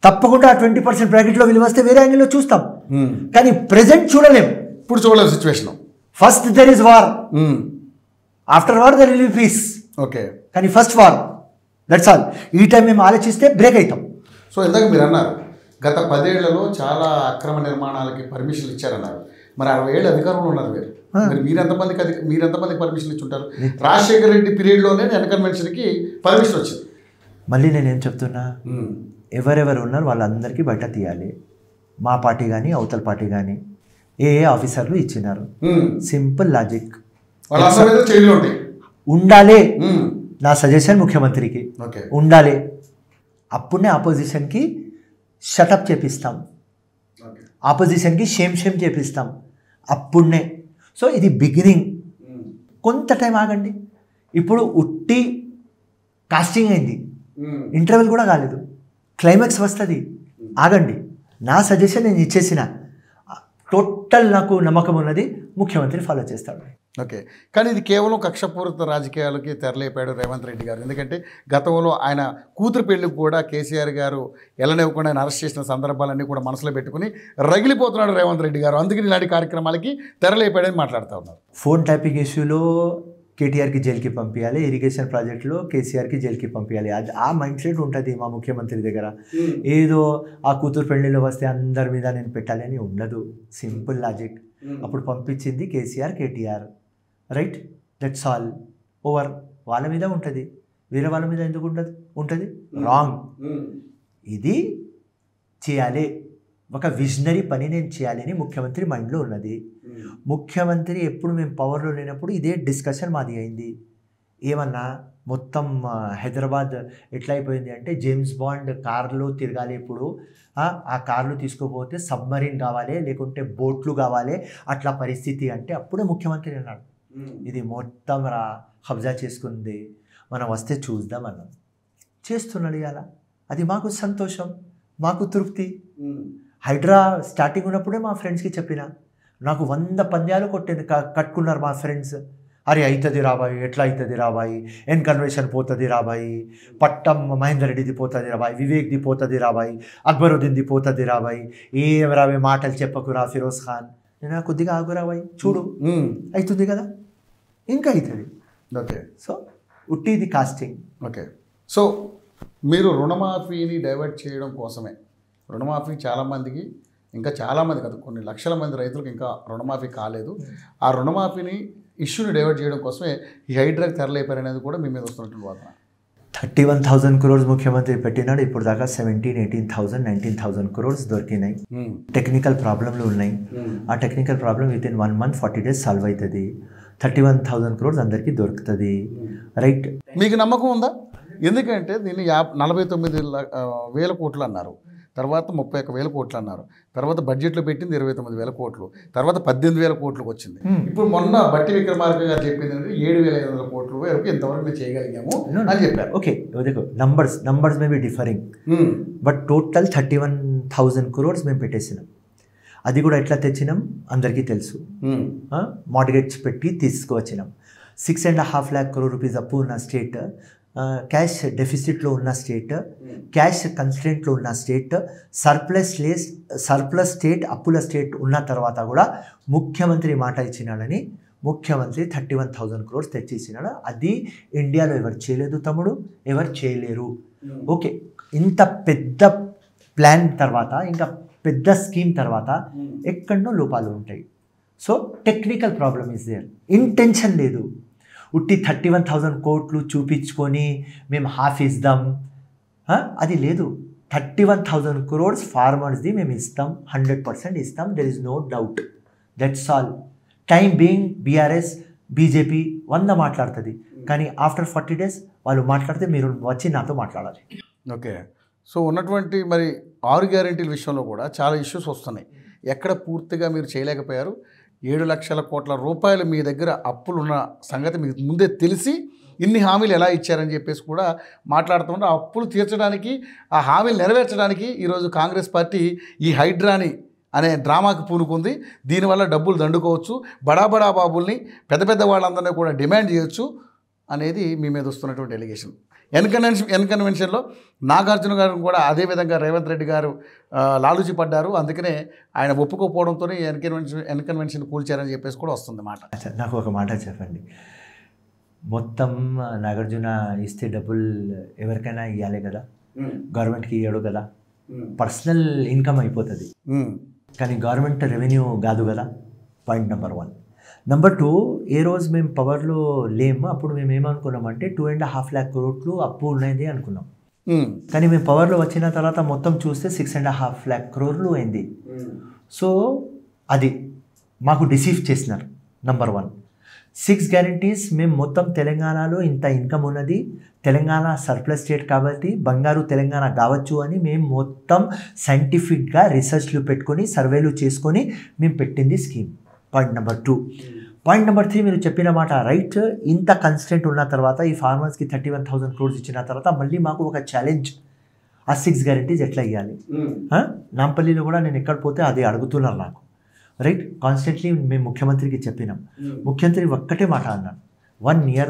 తప్పకుండా ఆ 20% బ్రాకెట్లో విలువ వస్తే వేరే యాంగిల్లో చూస్తాం. కానీ ప్రెజెంట్ చూడలేం. ఇప్పుడు చూడలేము situation. First there is war, after war there will be piece. Okay, కానీ ఫస్ట్ వార్, దట్స్ ఆల్. ఈ టైం మేము ఆలోచిస్తే బ్రేక్ అవుతాం. సో ఇందాక మీరు అన్నారు గత 10 ఏళ్లలో చాలా అక్రమ నిర్మాణాలకి పర్మిషన్లు ఇచ్చారన్నారు. మరి 60 ఏళ్ళు అధికారంలో ఉన్నారు మీరు. మీరు ఎంతమందికి పర్మిషన్ ఇచ్చుంటారు? రాజశేఖర రెడ్డి పీరియడ్లోనే ఎన్కన్వెన్షన్కి పర్మిషన్ వచ్చింది. మళ్ళీ నేనేం చెప్తున్నా, ఎవరెవరు ఉన్నారు వాళ్ళందరికీ బయట తీయాలి. మా పార్టీ కానీ అవతల పార్టీ కానీ ఏ ఆఫీసర్లు ఇచ్చినారు. Simple logic. ఉండాలి. నా సజెషన్ ముఖ్యమంత్రికి ఉండాలి. అప్పుడే ఆపోజిషన్కి షటప్ చేపిస్తాం, ఆపోజిషన్కి షేమ్ చేపిస్తాం అప్పుడే. సో ఇది బిగినింగ్. కొంత టైం ఆగండి. ఇప్పుడు ఉట్టి కాస్టింగ్ అయింది, ఇంటర్వెల్ కూడా కాలేదు, క్లైమాక్స్ వస్తుంది. ఆగండి. నా సజెషన్ నేను ఇచ్చేసిన. టోటల్ నాకు నమ్మకం ఉన్నది ముఖ్యమంత్రి ఫాలో చేస్తాడు. ఓకే, కానీ ఇది కేవలం కక్షపూరిత రాజకీయాలకి తెరలేపాడు రేవంత్ రెడ్డి గారు. ఎందుకంటే గతంలో ఆయన కూతురు పెళ్లికి కూడా కేసీఆర్ గారు ఎల్లనివ్వకుండా ఆయన అరెస్ట్ చేసిన సందర్భాలన్నీ కూడా మనసులో పెట్టుకుని రగిలిపోతున్నాడు రేవంత్ రెడ్డి గారు. అందుకని ఇలాంటి కార్యక్రమాలకి తెరలేపాడని మాట్లాడుతూ ఉన్నారు. ఫోన్ ట్యాపింగ్ ఇష్యూలో కేటీఆర్కి జైలుకి పంపించాలి, ఇరిగేషన్ ప్రాజెక్టులో కేసీఆర్కి జైలుకి పంపించాలి. అది ఆ మైండ్ సెట్ ఉంటుంది మా ముఖ్యమంత్రి దగ్గర. ఏదో ఆ కూతురు పెళ్లిలో వస్తే అందరి మీద నేను పెట్టాలి అని ఉండదు. Simple logic. అప్పుడు పంపించింది KCR, KTR. Right, that's all. Over. వాళ్ళ మీద ఉంటుంది, వేరే వాళ్ళ మీద ఎందుకు ఉంటుంది? రాంగ్. ఇది చేయాలి. ఒక విజనరీ పని నేను చేయాలని ముఖ్యమంత్రి మైండ్లో ఉన్నది. ముఖ్యమంత్రి ఎప్పుడు మేము పవర్లో లేనప్పుడు ఇదే డిస్కషన్ మాది అయింది. ఏమన్నా మొత్తం హైదరాబాద్ ఎట్లా అయిపోయింది అంటే జేమ్స్ బాండ్ కార్లో తిరగాలి. ఇప్పుడు ఆ కార్లు తీసుకోపోతే సబ్మరీన్ కావాలి, లేకుంటే బోట్లు కావాలి, అట్లా పరిస్థితి అంటే అప్పుడే ముఖ్యమంత్రి అన్నాడు ఇది మొత్తం కబ్జా చేసుకుంది, మనం వస్తే చూద్దాం అన్నాం. చేస్తున్నాడు ఇలా. అది మాకు సంతోషం, మాకు తృప్తి. హైడ్రా స్టార్టింగ్ ఉన్నప్పుడే మా ఫ్రెండ్స్కి చెప్పిన, నాకు 100 పంద్యాలు కొట్టేది కట్టుకున్నారు మా ఫ్రెండ్స్. అరే అవుతుంది రాబాయి, ఎట్లా అవుతుంది రాబాయి, ఎన్కన్వెన్షన్ పోతుంది రాబాయి, పట్టం మహేందర్ రెడ్డిది పోతుంది రాబాయి, వివేక్ది పోతుంది రాబాయి, అక్బరుద్దీన్ది పోతుంది రాబాయి, ఏం రాబోయే మాటలు చెప్పకురా ఫిరోజ్ ఖాన్. నేను కొద్దిగా ఆగురాబాయి చూడు అవుతుంది కదా, ఇంకా అవుతుంది. ఓకే, సో ఉట్టిది కాస్టింగ్. ఓకే. సో మీరు రుణమాఫీని డైవర్ట్ చేయడం కోసమే, రుణమాఫీ చాలామందికి, ఇంకా చాలామంది కాదు కొన్ని లక్షల మంది రైతులకు ఇంకా రుణమాఫీ కాలేదు, ఆ రుణమాఫీని ఇష్యూని డైవర్ట్ చేయడం కోసమే ఈ హైడ్రాకి తెరలేపారనేది కూడా మీ మీద వస్తున్నటువంటి వాదన. 31,000 crores ముఖ్యమంత్రి పెట్టినాడు. ఇప్పుడు దాకా 17,000, 18,000, 19,000 crores దొరికినాయి. టెక్నికల్ ప్రాబ్లంలు ఉన్నాయి. ఆ technical problem with in 1 month 40 days solve అవుతుంది. 31,000 crores అందరికీ దొరుకుతుంది. రైట్, మీకు నమ్మకం ఉందా? ఎందుకంటే దీన్ని 49,000 కోట్లు అన్నారు, తర్వాత 31,000 కోట్లు అన్నారు, తర్వాత బడ్జెట్లో పెట్టింది 29,000 కోట్లు, తర్వాత 18,000 కోట్లకు వచ్చింది. ఇప్పుడు మొన్న బట్టి విక్రమార్క గారు చెప్పింది 7,500 కోట్ల వరకు ఇంతవరకు మేము చేయగలిగాము అని చెప్పారు. Okay, numbers may be differing, but total 31,000 crores మేము పెట్టేసినాం. అది కూడా ఎట్లా తెచ్చినాం అందరికీ తెలుసు. మార్గేజ్ పెట్టి తీసుకువచ్చినాం. 6.5 lakh crore rupees అప్పు ఉన్న స్టేట్, క్యాష్ డెఫిసిట్లో ఉన్న స్టేట్, క్యాష్ కన్స్టెంట్లో ఉన్న స్టేట్, సర్ప్లస్ స్టేట్, అప్పుల స్టేట్ ఉన్న తర్వాత కూడా ముఖ్యమంత్రి మాట ఇచ్చినాడని ముఖ్యమంత్రి 31,000 crores తెచ్చి ఇచ్చినాడు. అది ఇండియాలో ఎవరు చేయలేదు తమ్ముడు, ఎవరు చేయలేరు. ఓకే, ఇంత పెద్ద ప్లాన్ తర్వాత, ఇంకా పెద్ద స్కీమ్ తర్వాత ఎక్కడనో లోపాలు ఉంటాయి. So technical problem is there, intention లేదు. ఉట్టి 31,000 కోట్లు చూపించుకొని మేము హాఫ్ ఇద్దాం అది లేదు. 31,000 crores ఫార్మర్స్ది మేము ఇస్తాం, 100% ఇస్తాం, there is no doubt, that's all. Time being BRS BJP 100 మాట్లాడుతుంది, కానీ ఆఫ్టర్ 40 days వాళ్ళు మాట్లాడితే మీరు వచ్చి నాతో మాట్లాడాలి. ఓకే, సో ఉన్నటువంటి మరి 6 గ్యారెంటీల విషయంలో కూడా చాలా ఇష్యూస్ వస్తున్నాయి. ఎక్కడ పూర్తిగా మీరు చేయలేకపోయారు. 7 లక్షల కోట్ల రూపాయలు మీ దగ్గర అప్పులున్న సంగతి మీకు ముందే తెలిసి ఇన్ని హామీలు ఎలా ఇచ్చారని చెప్పేసి కూడా మాట్లాడుతుంటే, ఆ అప్పులు తీర్చడానికి, ఆ హామీలు నెరవేర్చడానికి ఈరోజు కాంగ్రెస్ పార్టీ ఈ హైడ్రాని అనే డ్రామాకి పూనుకుంది. దీనివల్ల డబ్బులు దండుకోవచ్చు, బడా పెద్ద పెద్ద వాళ్ళందరినీ కూడా డిమాండ్ చేయొచ్చు అనేది మీ మీద వస్తున్నటువంటి ఎలిగేషన్. ఎన్కన్వెన్షన్లో నాగార్జున గారు కూడా అదేవిధంగా రేవంత్ రెడ్డి గారు లాలూచి పడ్డారు, అందుకనే ఆయన ఒప్పుకోకపోవడంతో ఎన్కన్వెన్షన్ కూల్చారని చెప్పేసి కూడా వస్తుంది మాట. నాకు ఒక మాట చెప్పండి, మొత్తం నాగార్జున ఇస్తే డబ్బులు ఎవరికైనా ఇవ్వాలి కదా, గవర్నమెంట్కి ఇవ్వడు కదా, పర్సనల్ ఇన్కమ్ అయిపోతుంది, కానీ గవర్నమెంట్ రెవెన్యూ కాదు కదా. Point number 1. నెంబర్ 2, ఏ రోజు మేము పవర్లో లేము అప్పుడు మేము ఏమనుకున్నామంటే 2.5 lakh crores అప్పు ఉన్నది అనుకున్నాం. కానీ మేము పవర్లో వచ్చిన తర్వాత మొత్తం చూస్తే 6.5 lakh crores అయింది. సో అది మాకు డిసీవ్ చేసినారు. నెంబర్ 1. 6 guarantees మేము మొత్తం తెలంగాణలో ఇంత ఇన్కమ్ ఉన్నది, తెలంగాణ సర్ప్లస్ స్టేట్ కాబట్టి బంగారు తెలంగాణ కావచ్చు అని మేము మొత్తం సైంటిఫిక్గా రీసెర్చ్లు పెట్టుకొని సర్వేలు చేసుకొని మేము పెట్టింది scheme. Point number 2. Point number 3, మీరు చెప్పిన మాట రైట్. ఇంత కన్స్టెంట్ ఉన్న తర్వాత ఈ ఫార్మర్స్కి 31,000 crores ఇచ్చిన తర్వాత మళ్ళీ మాకు ఒక ఛాలెంజ్, ఆ 6 guarantees ఎట్లా ఇవ్వాలి. నాంపల్లిలో కూడా నేను ఎక్కడ పోతే అది అడుగుతున్నారు నాకు. రైట్, కాన్స్టెంట్లీ మేము ముఖ్యమంత్రికి చెప్పినాం. ముఖ్యమంత్రి ఒక్కటే మాట అన్నాడు, 1 year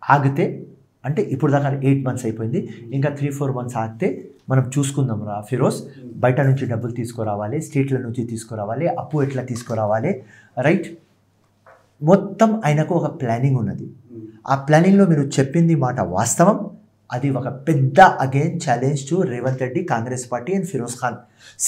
ఆగితే, అంటే ఇప్పుడు దాకా 8 months అయిపోయింది, ఇంకా 3-4 months ఆగితే మనం చూసుకుందాం రా ఫిరోజ్, బయట నుంచి డబ్బులు తీసుకురావాలి, స్టేట్ల నుంచి తీసుకురావాలి, అప్పు ఎట్లా తీసుకురావాలి. రైట్, మొత్తం ఆయనకు ఒక ప్లానింగ్ ఉన్నది. ఆ ప్లానింగ్లో మీరు చెప్పింది మాట వాస్తవం. అది ఒక పెద్ద again challenge to Revanth Reddy, Congress party and Firoz Khan.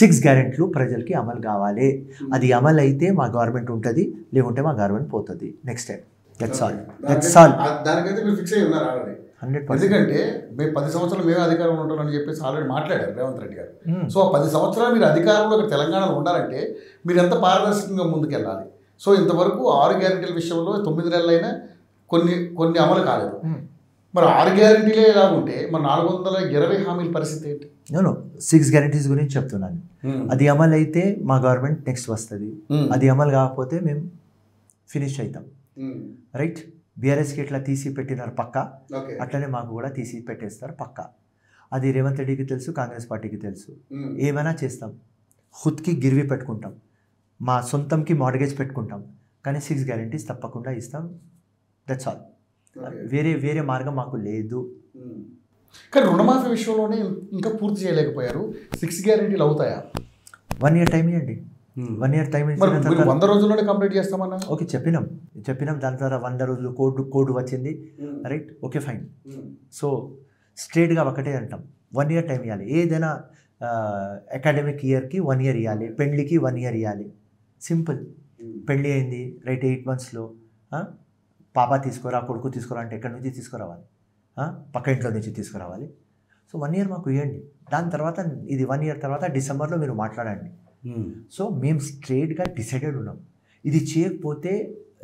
6 guarantees ప్రజలకి అమలు కావాలి. అది అమలు అయితే మా గవర్నమెంట్ ఉంటుంది, లేకుంటే మా గవర్నమెంట్ పోతుంది. Next time that's all. దానికైతే మీరు ఫిక్స్ అయ్యి ఉన్నారు ఆల్రెడీ. 100%. ఎందుకంటే మేము 10 సంవత్సరాలు మేమే అధికారంలో ఉంటామని చెప్పేసి ఆల్రెడీ మాట్లాడారు రేవంత్ రెడ్డి గారు. సో ఆ 10 సంవత్సరాలు మీరు అధికారంలో తెలంగాణలో ఉండాలంటే మీరు ఎంత పారదర్శకంగా ముందుకెళ్ళాలి. సో ఇంతవరకు 6 గ్యారెంటీల విషయంలో 9 నెలలైనా కొన్ని అమలు కాలేదు. మరి 6 గ్యారెంటీలే ఎలా ఉంటే మరి 420 హామీల పరిస్థితి ఏంటి? నేను 6 గ్యారెంటీస్ గురించి చెప్తున్నాను. అది అమలు అయితే మా గవర్నమెంట్ నెక్స్ట్ వస్తుంది. అది అమలు కాకపోతే మేము ఫినిష్ అవుతాం. రైట్. బీఆర్ఎస్కి ఇట్లా తీసి పెట్టినారు పక్క, అట్లనే మాకు కూడా తీసి పెట్టేస్తారు పక్క. అది రేవంత్ రెడ్డికి తెలుసు, కాంగ్రెస్ పార్టీకి తెలుసు. ఏమైనా చేస్తాం, ఖుద్కి గిర్వి పెట్టుకుంటాం, మా సొంతంకి మార్గేజ్ పెట్టుకుంటాం, కానీ 6 గ్యారెంటీస్ తప్పకుండా ఇస్తాం. That's all. వేరే మార్గం మాకు లేదు. కానీ రుణమాఫీ విషయంలోనే ఇంకా పూర్తి చేయలేకపోయారు. 6 గ్యారెంటీలు అవుతాయా? 1 year టైం ఇవ్వండి. 1 year టైం 100 రోజుల్లోనే కంప్లీట్ చేస్తామన్నా. ఓకే, చెప్పినాం. దాని తర్వాత 100 రోజులు కోడ్ వచ్చింది. Right, okay, fine. సో స్ట్రేట్గా ఒకటే అంటాం, 1 year టైం ఇవ్వాలి. ఏదైనా అకాడమిక్ ఇయర్కి 1 year ఇవ్వాలి, పెళ్ళికి 1 year ఇవ్వాలి. సింపుల్. పెళ్ళి అయింది, రైట్, 8 monthsలో పాప తీసుకురా, కొడుకు తీసుకురా అంటే ఎక్కడి నుంచి తీసుకురావాలి? పక్క ఇంట్లో నుంచి తీసుకురావాలి. సో 1 year మాకు ఇవ్వండి. దాని తర్వాత ఇది 1 year తర్వాత డిసెంబర్లో మీరు మాట్లాడండి. సో మేము స్ట్రేట్గా డిసైడెడ్ ఉన్నాం. ఇది చేయకపోతే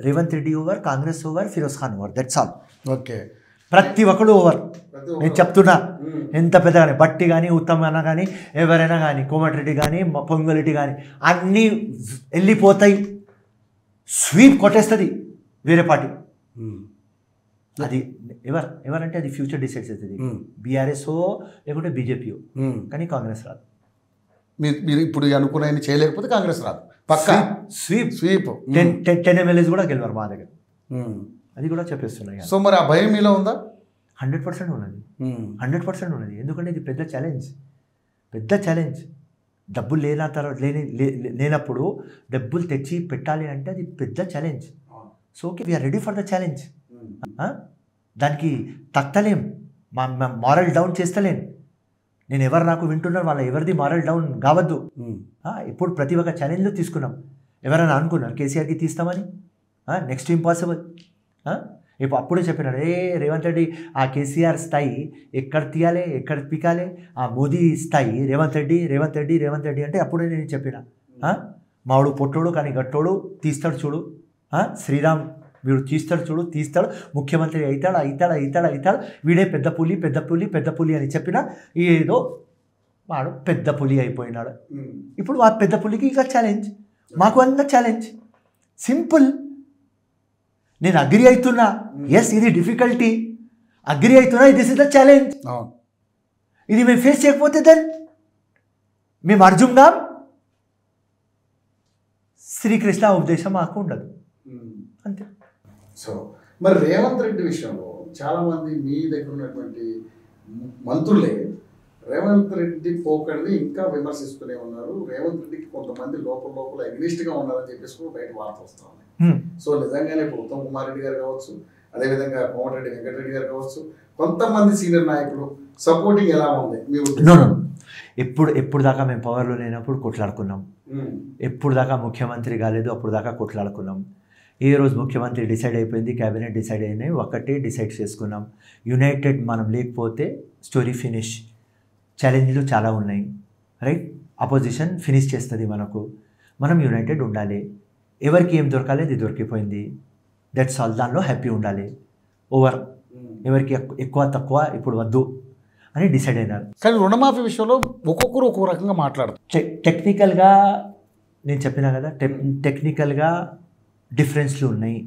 Revanth Reddy over, Congress over, Firoz Khan over. That's all. Okay, ప్రతి ఒక్కడు ఓవర్. నేను చెప్తున్నా, ఎంత పెద్దగానే బట్టి కానీ, ఉత్తమ్ అన్న కానీ, ఎవరైనా కానీ, కోమటిరెడ్డి కానీ, పొంగులెడ్డి కానీ అన్నీ వెళ్ళిపోతాయి. స్వీప్ కొట్టేస్తుంది వేరే పార్టీ. అది ఎవరంటే అది ఫ్యూచర్ డిసైడ్స్ అవుతుంది. బీఆర్ఎస్ఓ లేకుంటే బీజేపీఓ, కానీ కాంగ్రెస్ రాదు. మీరు ఇప్పుడు అనుకునే చేయలేకపోతే కాంగ్రెస్ రాదు. పక్కా స్వీప్ 10 MLAs కూడా గెలవారు మా దగ్గర. అది కూడా చెప్పేస్తున్నాయి. సో మరి ఆ భయం మీలో ఉందా? 100% ఉన్నది. 100% ఉన్నది. ఎందుకంటే ఇది పెద్ద ఛాలెంజ్. డబ్బులు లేనప్పుడు డబ్బులు తెచ్చి పెట్టాలి అంటే అది పెద్ద challenge. So okay, we're ready for the challenge. దానికి తగ్గలేం, మా మారల్ డౌన్ చేస్తలేం. నేను నాకు వింటున్నారు, వాళ్ళ ఎవరిది మారల్ డౌన్ కావద్దు. ఇప్పుడు ప్రతి ఒక్క ఛాలెంజ్లో తీసుకున్నాం. ఎవరైనా అనుకున్నారు కేసీఆర్కి తీస్తామని? Next impossible. ఇప్పుడు అప్పుడే చెప్పినాడు, రేవంత్ రెడ్డి ఆ కేసీఆర్ స్థాయి ఎక్కడ తీయాలి, ఎక్కడ పీకాలి, ఆ మోదీ స్థాయి రేవంత్ రెడ్డి అంటే అప్పుడే నేను చెప్పిన, మావాడు పొట్టోడు కానీ గట్టోడు, తీస్తాడు చూడు, శ్రీరామ్ వీడు తీస్తాడు, ముఖ్యమంత్రి అవుతాడు, వీడే పెద్ద పులి అని చెప్పిన ఏదో వాడు పెద్ద పులి అయిపోయినాడు. ఇప్పుడు ఆ పెద్ద పులికి ఇంకా ఛాలెంజ్, మాకు అంత ఛాలెంజ్. సింపుల్. నేను అగ్రి అవుతున్నా, ఎస్ ఇది డిఫికల్టీ, అగ్రి అవుతున్నా, దిస్ ఇస్ ద ఛాలెంజ్. ఇది మేము ఫేస్ చేయకపోతే దెన్ మేము అర్జున్గా శ్రీకృష్ణ ఉపదేశం మాకు ఉండదు, అంతే. సో మరి రేవంత్ రెడ్డి విషయంలో చాలామంది మీ దగ్గర ఉన్నటువంటి మంత్రులే రేవంత్ రెడ్డి పోకడిని ఇంకా విమర్శిస్తూనే ఉన్నారు. రేవంత్ రెడ్డికి కొంతమంది లోపల అగ్నిస్ట్గా ఉన్నారని చెప్పేసి కూడా బయట వార్త వస్తూ ఉంది. సో నిజంగానే ఇప్పుడు ఉత్తమ్ కుమార్ రెడ్డి గారు కావచ్చు, అదేవిధంగా కోమటిరెడ్డి వెంకటరెడ్డి గారు కావచ్చు, కొంతమంది సీనియర్ నాయకులు సపోర్టింగ్ ఎలా ఉంది మీ ఉద్దేశం? ఎప్పుడు దాకా మేము పవర్లో లేనప్పుడు కొట్లాడుకున్నాం, ఎప్పుడు దాకా ముఖ్యమంత్రి కాలేదు అప్పుడు దాకా కొట్లాడుకున్నాం. ఏ రోజు ముఖ్యమంత్రి డిసైడ్ అయిపోయింది, క్యాబినెట్ డిసైడ్ అయినాయి, ఒకటే డిసైడ్ చేసుకున్నాం, యునైటెడ్ మనం లేకపోతే స్టోరీ ఫినిష్. ఛాలెంజ్లు చాలా ఉన్నాయి, రైట్. అపోజిషన్ ఫినిష్ చేస్తుంది మనకు, మనం యునైటెడ్ ఉండాలి. ఎవరికి ఏం దొరకాలి అది దొరికిపోయింది, దట్స్ ఆల్. దానిలో హ్యాపీ ఉండాలి. ఓవర్ ఎవరికి ఎక్కువ తక్కువ ఇప్పుడు వద్దు అని డిసైడ్ అయినారు. కానీ రుణమాఫీ విషయంలో ఒక్కొక్కరు ఒక్కొక్క రకంగా మాట్లాడుతారు. టెక్నికల్గా నేను చెప్పినా కదా, టెక్నికల్గా డిఫరెన్స్లు ఉన్నాయి,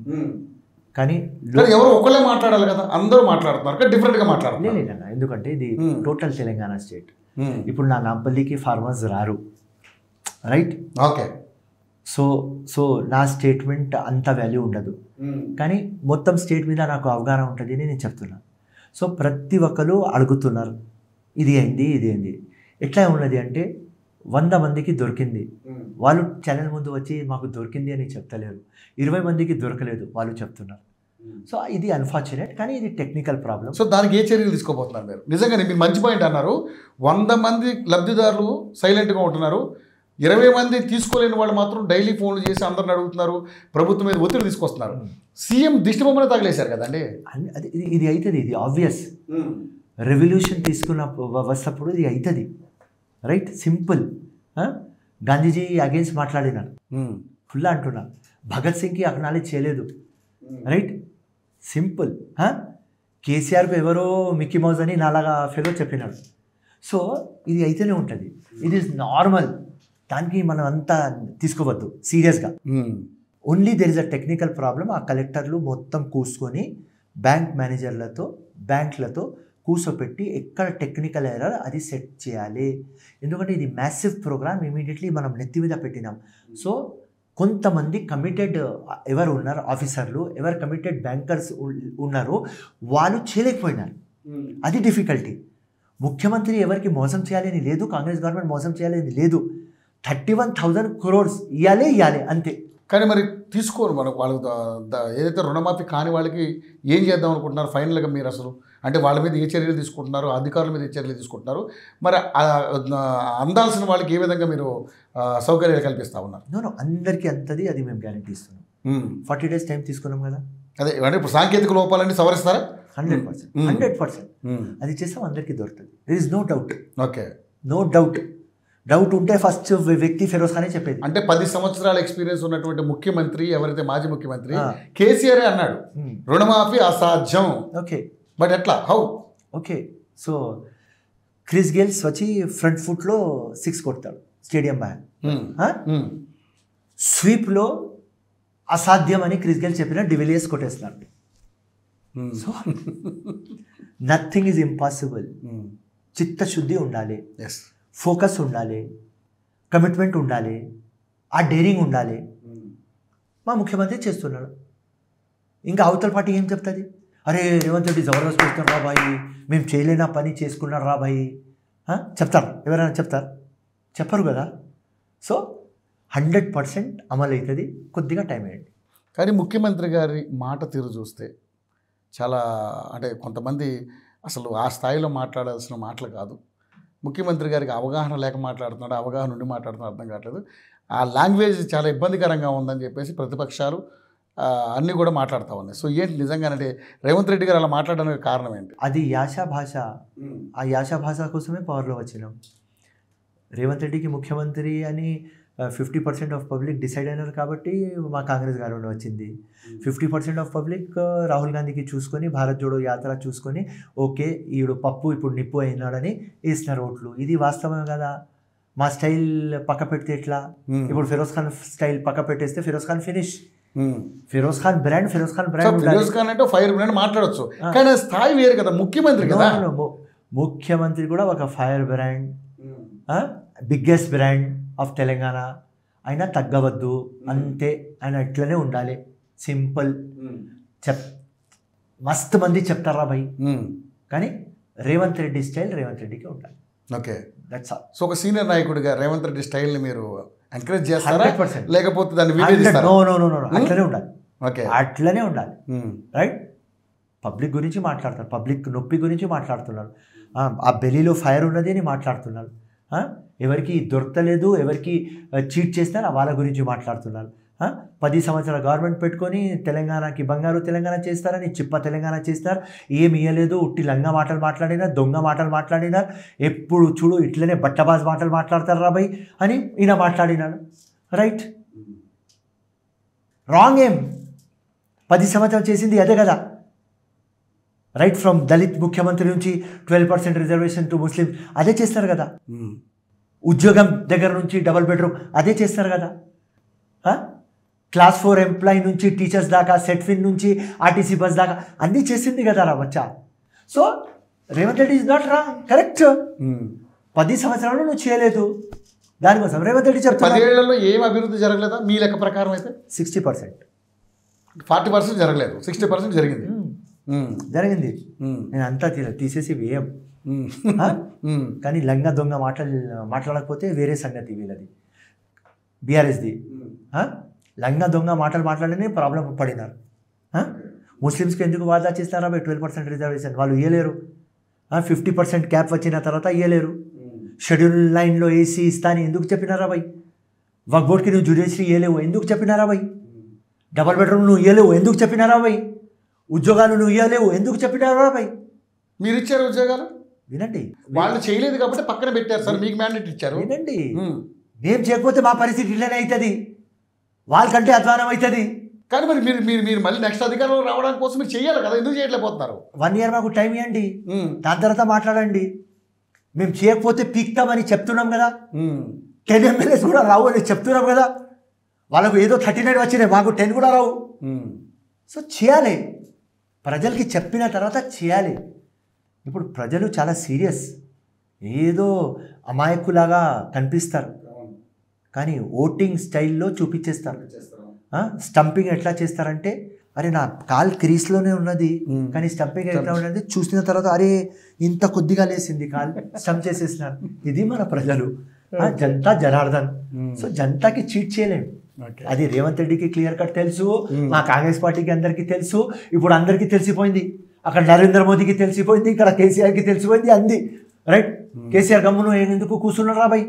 కానీ ఎవరు ఒకళ్ళే మాట్లాడాలి కదా, అందరూ మాట్లాడుతున్నారు, డిఫరెంట్గా మాట్లాడుతున్నారు. లేదన్నా, ఎందుకంటే ఇది టోటల్ తెలంగాణ స్టేట్. ఇప్పుడు నా నాంపల్లికి ఫార్మర్స్ రారు, రైట్. ఓకే. సో నా స్టేట్మెంట్ అంత వాల్యూ ఉండదు, కానీ మొత్తం స్టేట్ మీద నాకు అవగాహన ఉంటుంది అని నేను చెప్తున్నా. సో ప్రతి ఒక్కరు అడుగుతున్నారు, ఇది అయింది. ఎట్లా ఉన్నది అంటే 100 మందికి దొరికింది, వాళ్ళు ఛానల్ ముందు వచ్చి మాకు దొరికింది అని చెప్తలేరు. 20 మందికి దొరకలేదు, వాళ్ళు చెప్తున్నారు. సో ఇది అన్ఫార్చునేట్, కానీ ఇది టెక్నికల్ ప్రాబ్లం. సో దానికి ఏ చర్యలు తీసుకోబోతున్నారు మీరు? నిజంగానే మీరు మంచి పాయింట్ అన్నారు. 100 మంది లబ్ధిదారులు సైలెంట్గా ఉంటున్నారు, 20 మంది తీసుకోలేని వాళ్ళు మాత్రం డైలీ ఫోన్లు చేసి అందరిని అడుగుతున్నారు, ప్రభుత్వం మీద ఒత్తిడి తీసుకొస్తున్నారు. సీఎం దిష్టి బొమ్మనే తగిలేశారు కదండి. అది ఇది అవుతుంది, ఇది ఆబ్వియస్. రెవల్యూషన్ తీసుకున్న వస్తప్పుడు ఇది అవుతుంది, రైట్? సింపుల్. గాంధీజీ అగేన్స్ట్ మాట్లాడినారు, ఫుల్ అంటున్నారు. భగత్ సింగ్కి అక్నాలెడ్జ్ చేయలేదు, రైట్? సింపుల్. కేసీఆర్కు ఎవరో మిక్కీ మౌజ్ అని నాలాగా ఫెలో చెప్పినాడు. సో ఇది అయితేనే ఉంటుంది, ఇది ఈజ్ నార్మల్. దానికి మనం అంతా తీసుకోవద్దు సీరియస్గా. Only there is a technical problem. ఆ కలెక్టర్లు మొత్తం కూర్చుకొని బ్యాంక్ మేనేజర్లతో బ్యాంక్లతో కూర్చోపెట్టి ఎక్కడ టెక్నికల్ ఎర్రర్ అది సెట్ చేయాలి. ఎందుకంటే ఇది మ్యాసివ్ ప్రోగ్రామ్, ఇమీడియట్లీ మనం నెత్తి మీద పెట్టినాం. సో కొంతమంది కమిటెడ్ ఎవరు ఉన్నారు ఆఫీసర్లు, ఎవరు కమిటెడ్ బ్యాంకర్స్ ఉన్నారు, వాళ్ళు చేయలేకపోయినారు. అది డిఫికల్టీ. ముఖ్యమంత్రి ఎవరికి మోసం చేయాలని లేదు, కాంగ్రెస్ గవర్నమెంట్ మోసం చేయాలని లేదు. 31,000 crores ఇవ్వాలి అంతే. కానీ మరి తీసుకోరు మనకు వాళ్ళు ఏదైతే రుణమాఫీ కాని వాళ్ళకి ఏం చేద్దాం అనుకుంటున్నారు ఫైనల్గా మీరు? అసలు అంటే వాళ్ళ మీద ఏ చర్యలు తీసుకుంటున్నారు, అధికారుల మీద ఏ చర్యలు తీసుకుంటున్నారు, మరి అందాల్సిన వాళ్ళకి ఏ విధంగా మీరు సౌకర్యాలు కల్పిస్తూ ఉన్నారు? నో అందరికీ అంతది, అది మేము గ్యారెంటీ ఇస్తున్నాం. 40 days టైం తీసుకున్నాం కదా. అదే అంటే ఇప్పుడు సాంకేతిక లోపాలన్నీ సవరిస్తారా? 100%. అది చేస్తాం, అందరికీ దొరుకుతుంది. There is no doubt. Okay, no doubt. Doubt ఉంటే ఫస్ట్ వ్యక్తి ఫిరోజ్ ఖానే చెప్పేది. అంటే 10 సంవత్సరాల ఎక్స్పీరియన్స్ ఉన్నటువంటి ముఖ్యమంత్రి ఎవరైతే మాజీ ముఖ్యమంత్రి కేసీఆర్ అన్నాడు రుణమాఫీ అసాధ్యం. ఓకే, బట్ ఎట్లా, హౌ? ఓకే, సో క్రిస్ గేల్స్ వచ్చి ఫ్రంట్ ఫుట్లో 6 కొడతాడు స్టేడియం బ్యాన్. స్వీప్లో అసాధ్యం అని క్రిస్ గేల్స్ చెప్పిన డివిలియర్స్ కొట్టేస్తున్నాడు. So nothing is impossible. చిత్తశుద్ధి ఉండాలి, ఫోకస్ ఉండాలి, కమిట్మెంట్ ఉండాలి, ఆ డేరింగ్ ఉండాలి. మా ముఖ్యమంత్రి చేస్తున్నాడు. ఇంకా అవతల పార్టీ ఏం చెప్తుంది? అరే రేవంత్ రెడ్డి జబర్దస్త్ చేస్తున్నారు రా బాయి, మేము చేయలేనా పని చేసుకున్నారు రా బాయి చెప్తారు. ఎవరైనా చెప్తారు? చెప్పరు కదా. సో 100% అమలు అవుతుంది, కొద్దిగా టైం వేయండి. కానీ ముఖ్యమంత్రి గారి మాట తీరు చూస్తే చాలా అంటే కొంతమంది అసలు ఆ స్థాయిలో మాట్లాడాల్సిన మాటలు కాదు. ముఖ్యమంత్రి గారికి అవగాహన లేక మాట్లాడుతున్నాడు, అవగాహన నుండి మాట్లాడుతున్నాడు అర్థం కావట్లేదు. ఆ లాంగ్వేజ్ చాలా ఇబ్బందికరంగా ఉందని చెప్పేసి ప్రతిపక్షాలు అన్నీ కూడా మాట్లాడుతూ ఉన్నాయి. సో ఏంటి నిజంగానంటే రేవంత్ రెడ్డి గారు అలా మాట్లాడడానికి కారణం ఏంటి? అది యాస భాష. ఆ యాస భాష కోసమే పవర్లో వచ్చినాం. రేవంత్ రెడ్డికి ముఖ్యమంత్రి అని 50% ఆఫ్ పబ్లిక్ డిసైడ్ అయినారు కాబట్టి మా కాంగ్రెస్ గవర్నమెంట్ వచ్చింది. 50% ఆఫ్ పబ్లిక్ రాహుల్ గాంధీకి చూసుకొని భారత్ జోడో యాత్ర చూసుకొని ఓకే ఈడు పప్పు ఇప్పుడు నిప్పు అయినాడని వేసినారు ఓట్లు. ఇది వాస్తవమే కదా. మా స్టైల్ పక్క పెడితే ఎట్లా? ఇప్పుడు ఫిరోజ్ ఖాన్ స్టైల్ పక్క పెట్టేస్తే ఫిరోజ్ ఖాన్ ఫినిష్. ఫిరోజ్ ఖాన్ బ్రాండ్ ఫిరోజ్ ఖాన్ అంటే ఫైర్ బ్రాండ్ మాట్లాడచ్చు, కానీ స్థాయి వేరు కదా. ముఖ్యమంత్రి కదా, ముఖ్యమంత్రి కూడా ఒక fire brand, biggest brand of Telangana. అయినా తగ్గవద్దు అంతే, ఆయన ఇట్లనే ఉండాలి. సింపుల్. మస్తు మంది చెప్తారా భయ్, కానీ రేవంత్ రెడ్డి స్టైల్ రేవంత్ రెడ్డికి ఉండాలి. Okay, that's all. సో ఒక సీనియర్ నాయకుడిగా రేవంత్ రెడ్డి స్టైల్ని మీరు ఎంకరేజ్ చేస్తారా 100%. లేకపోతే దాన్ని విభేదిస్తారా? నో అట్లనే ఉండాలి. ఓకే, అట్లనే ఉండాలి. రైట్. పబ్లిక్ గురించి మాట్లాడతారు, పబ్లిక్ నొప్పి గురించి మాట్లాడుతున్నారు, ఆ బెలీలో ఫైర్ ఉన్నది అని మాట్లాడుతున్నారు, ఎవరికి దొరకలేదు, ఎవరికి చీట్ చేస్తారు వాళ్ళ గురించి మాట్లాడుతున్నారు. 10 సంవత్సరాల గవర్నమెంట్ పెట్టుకొని తెలంగాణకి బంగారు తెలంగాణ చేస్తారని చిప్ప తెలంగాణ చేస్తారు. ఏమి ఇవ్వలేదు, ఉట్టి లంగా మాటలు మాట్లాడినారు, దొంగ మాటలు మాట్లాడినారు, ఎప్పుడు చూడు ఇట్లనే బట్టబాజ్ మాటలు మాట్లాడతారు రాబాయ్ అని ఈయన మాట్లాడినాడు. Right, wrong. ఏం 10 సంవత్సరాలు చేసింది అదే కదా. రైట్, ఫ్రమ్ దళిత్ ముఖ్యమంత్రి నుంచి 12% రిజర్వేషన్ టు ముస్లిం అదే చేస్తారు కదా. ఉద్యోగం దగ్గర నుంచి డబుల్ బెడ్రూమ్ అదే చేస్తారు కదా. క్లాస్ 4 ఎంప్లాయీ నుంచి టీచర్స్ దాకా, సెట్ఫిన్ నుంచి ఆర్టీసీ బస్ దాకా అన్నీ చేసింది కదా రా బచ్చా. So Revanth Reddy is not wrong, correct. 10 సంవత్సరాలు నువ్వు చేయలేదు, దానికోసం రేవంత్ రెడ్డి చెప్తాను 10 ఏళ్లలో ఏం అభివృద్ధి జరగలేదా మీ లెక్క ప్రకారం? అయితే 60%, 40% జరగలేదు, 60% జరిగింది. జరిగింది. నేను అంతా తీసేసి వేయం, కానీ లంగా దొంగ మాట్లాడకపోతే వేరే సంగతి. వీళ్ళది బీఆర్ఎస్ది లంగా దొంగ మాట్లాడినే ప్రాబ్లం పడినారు. ముస్లిమ్స్కి ఎందుకు వాదా చేస్తారా 12% రిజర్వేషన్? వాళ్ళు ఇవ్వలేరు. 50% క్యాప్ వచ్చిన తర్వాత ఇవ్వలేరు. షెడ్యూల్ లైన్లో ఏసీ ఇస్తా అని ఎందుకు చెప్పినారా భయ్? వక్ బోర్డ్కి నువ్వు జ్యుడిషియరీ ఇవ్వలేవు ఎందుకు చెప్పినారా భయ్? డబల్ బెడ్రూమ్ నువ్వు ఇవ్వలేవు ఎందుకు చెప్పినారా భయ్? ఉద్యోగాలు నువ్వు ఇవ్వలేవు ఎందుకు చెప్పినారా భయ్? మీరు ఇచ్చారు ఉద్యోగాలు, వినండి. వాళ్ళు చేయలేదు కాబట్టి పక్కన పెట్టారు సార్, మీకు మ్యాండేట్ ఇచ్చారు. వినండి, మేము చేయకపోతే మా పరిస్థితి ఇట్లనే అవుతుంది, వాళ్ళకంటే అధ్వానం అవుతుంది. కానీ మరి మీరు మీరు మీరు మళ్ళీ నెక్స్ట్ అధికారంలో రావడానికి కోసం మీరు చేయాలి కదా, ఎందుకు చేయలేకపోతున్నారు? 1 year మాకు టైం ఇవ్వండి, దాని తర్వాత మాట్లాడండి. మేము చేయకపోతే పీక్తామని చెప్తున్నాం కదా. 10 MLAs కూడా రావు అని చెప్తున్నాం కదా. వాళ్ళకు ఏదో 39 వచ్చినాయి, మాకు 10 కూడా రావు. సో చేయాలి, ప్రజలకి చెప్పిన తర్వాత చేయాలి. ఇప్పుడు ప్రజలు చాలా సీరియస్, ఏదో అమాయకులాగా కనిపిస్తారు కానీ ఓటింగ్ స్టైల్లో చూపించేస్తారు. స్టంపింగ్ ఎట్లా చేస్తారంటే, అరే నా కాల్ క్రీస్లోనే ఉన్నది కానీ స్టంపింగ్ ఎట్లా ఉన్నది చూసిన తర్వాత అరే ఇంత కొద్దిగా లేసింది కాల్, స్టంప్ చేసేసినారు. ఇది మన ప్రజలు, జనతా జనార్దన్. సో జనతాకి చీట్ చేయలేము, అది రేవంత్ రెడ్డికి క్లియర్ కట్ తెలుసు, మా కాంగ్రెస్ పార్టీకి అందరికీ తెలుసు. ఇప్పుడు అందరికీ తెలిసిపోయింది, అక్కడ నరేంద్ర మోదీకి తెలిసిపోయింది, ఇక్కడ కేసీఆర్కి తెలిసిపోయింది అంది. రైట్, కేసీఆర్ గమ్మును ఎందుకు కూర్చున్నారా భయ్?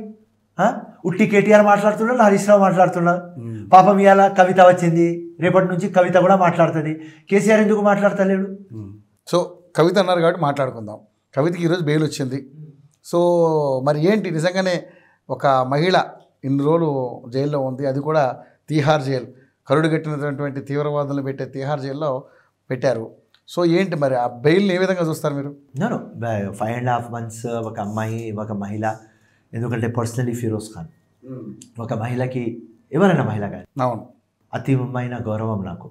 ఉట్టి కేటీఆర్ మాట్లాడుతున్నాడు, హరీష్ రావు మాట్లాడుతున్నాడు. పాపం ఇవాళ కవిత వచ్చింది, రేపటి నుంచి కవిత కూడా మాట్లాడుతుంది. కేసీఆర్ ఎందుకు మాట్లాడతలేడు? సో కవిత అన్నారు కాబట్టి మాట్లాడుకుందాం. కవితకి ఈరోజు బెయిల్ వచ్చింది. సో మరి ఏంటి, నిజంగానే ఒక మహిళ ఇన్ని రోజులు జైల్లో ఉంది, అది కూడా తీహార్ జైలు, కరుడు కట్టినటువంటి తీవ్రవాదులను పెట్టే తీహార్ జైల్లో పెట్టారు. సో ఏంటి మరి ఆ బెయిల్ని ఏ విధంగా చూస్తారు మీరు? 5.5 months ఒక అమ్మాయి, ఒక మహిళ, ఎందుకంటే పర్సనలీ ఫిరోజ్ ఖాన్ ఒక మహిళకి, ఎవరైనా మహిళ కానీ అవును అతిమైన గౌరవం నాకు.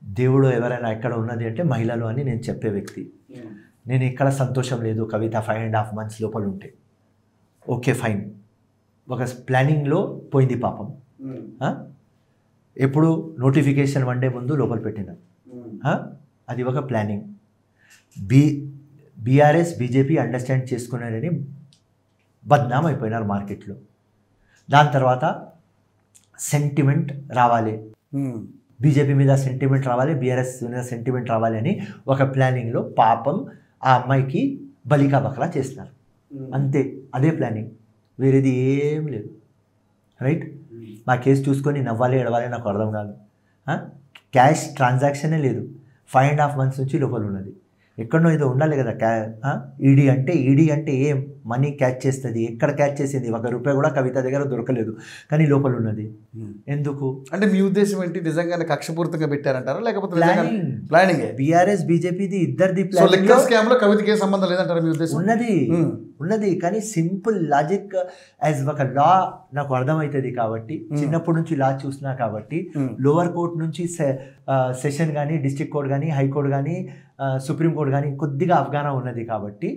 దేవుడు ఎవరైనా ఎక్కడ ఉన్నది అంటే మహిళలు అని నేను చెప్పే వ్యక్తి. నేను ఇక్కడ సంతోషం లేదు కవిత 5.5 months లోపల ఉంటే. ఓకే ఫైన్, ఒక ప్లానింగ్లో పోయింది పాపం. ఎప్పుడు నోటిఫికేషన్ 1 day ముందు లోపల పెట్టిన, అది ఒక ప్లానింగ్. బీఆర్ఎస్ బీజేపీ అండర్స్టాండ్ చేసుకున్నారని బద్నాం అయిపోయినారు మార్కెట్లో. దాని తర్వాత సెంటిమెంట్ రావాలి, బీజేపీ మీద సెంటిమెంట్ రావాలి, బీఆర్ఎస్ మీద సెంటిమెంట్ రావాలి అని ఒక ప్లానింగ్లో పాపం ఆ అమ్మాయికి బలికా బకరా చేస్తున్నారు. అంతే, అదే ప్లానింగ్, వేరేది ఏం లేదు. రైట్, మా కేసు చూసుకొని నవ్వాలి ఎడవాలి నాకు అర్థం కాదు. క్యాష్ ట్రాన్సాక్షనే లేదు, 5.5 months నుంచి లోపల ఉన్నది. ఎక్కడనో ఏదో ఉండాలి కదా. ఈడీ అంటే ఏం మనీ క్యాచ్ చేస్తుంది, ఎక్కడ క్యాచ్ చేసింది? ₹1 కూడా కవిత దగ్గర దొరకలేదు కానీ లోపల ఉన్నది. ఎందుకు అంటే మీ ఉద్దేశం ఏంటి? నిజంగానే కక్షపూరితంగా పెట్టారంటారా లేకపోతే ప్లానింగ్? బీఆర్ఎస్ బీజేపీది ఇద్దరిది స్కామ్ లో కవితకి ఏ సంబంధం లేదంటారా మీ ఉద్దేశం? ఉన్నది కానీ సింపుల్ లాజిక్ యాజ్ ఒక లా నాకు అర్థమవుతుంది కాబట్టి, చిన్నప్పటి నుంచి లా చూసినా కాబట్టి, లోవర్ కోర్ట్ నుంచి సెషన్ కానీ, డిస్ట్రిక్ట్ కోర్ట్ కానీ, హైకోర్టు కానీ, సుప్రీంకోర్టు కానీ కొద్దిగా అవగాహన ఉన్నది కాబట్టి,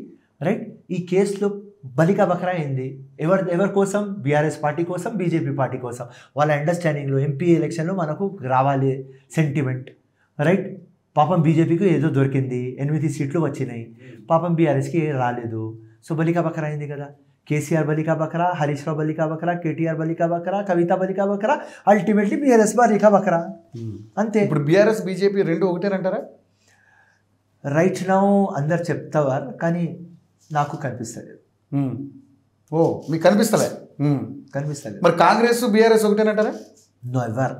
రైట్, ఈ కేసులో బలికా బకరా అయింది. ఎవరి కోసం? బీఆర్ఎస్ పార్టీ కోసం, బీజేపీ పార్టీ కోసం. వాళ్ళ అండర్స్టాండింగ్లో ఎంపీ ఎలక్షన్లో మనకు రావాలి సెంటిమెంట్. రైట్, పాపం బీజేపీకి ఏదో దొరికింది, 8 సీట్లు వచ్చినాయి, పాపం బీఆర్ఎస్కి రాలేదు. సో బలికా బకరా అయింది కదా. కేసీఆర్ బలికా బకరా, హరీష్ రావు బలికా బకరా, కేటీఆర్ బలికా బకరా, కవిత బలికా బకరా, అల్టిమేట్లీ బీఆర్ఎస్ బలికా బకరా, అంతే. ఇప్పుడు బీఆర్ఎస్ బీజేపీ రెండు ఒకటేనంటారా? రైట్ నౌ అందరు చెప్తావారు కానీ నాకు కనిపిస్తలేదు. ఓ మీకు కనిపిస్తలేదు? మరి కాంగ్రెస్ బీఆర్ఎస్ ఒకటేనంటారా? No ever.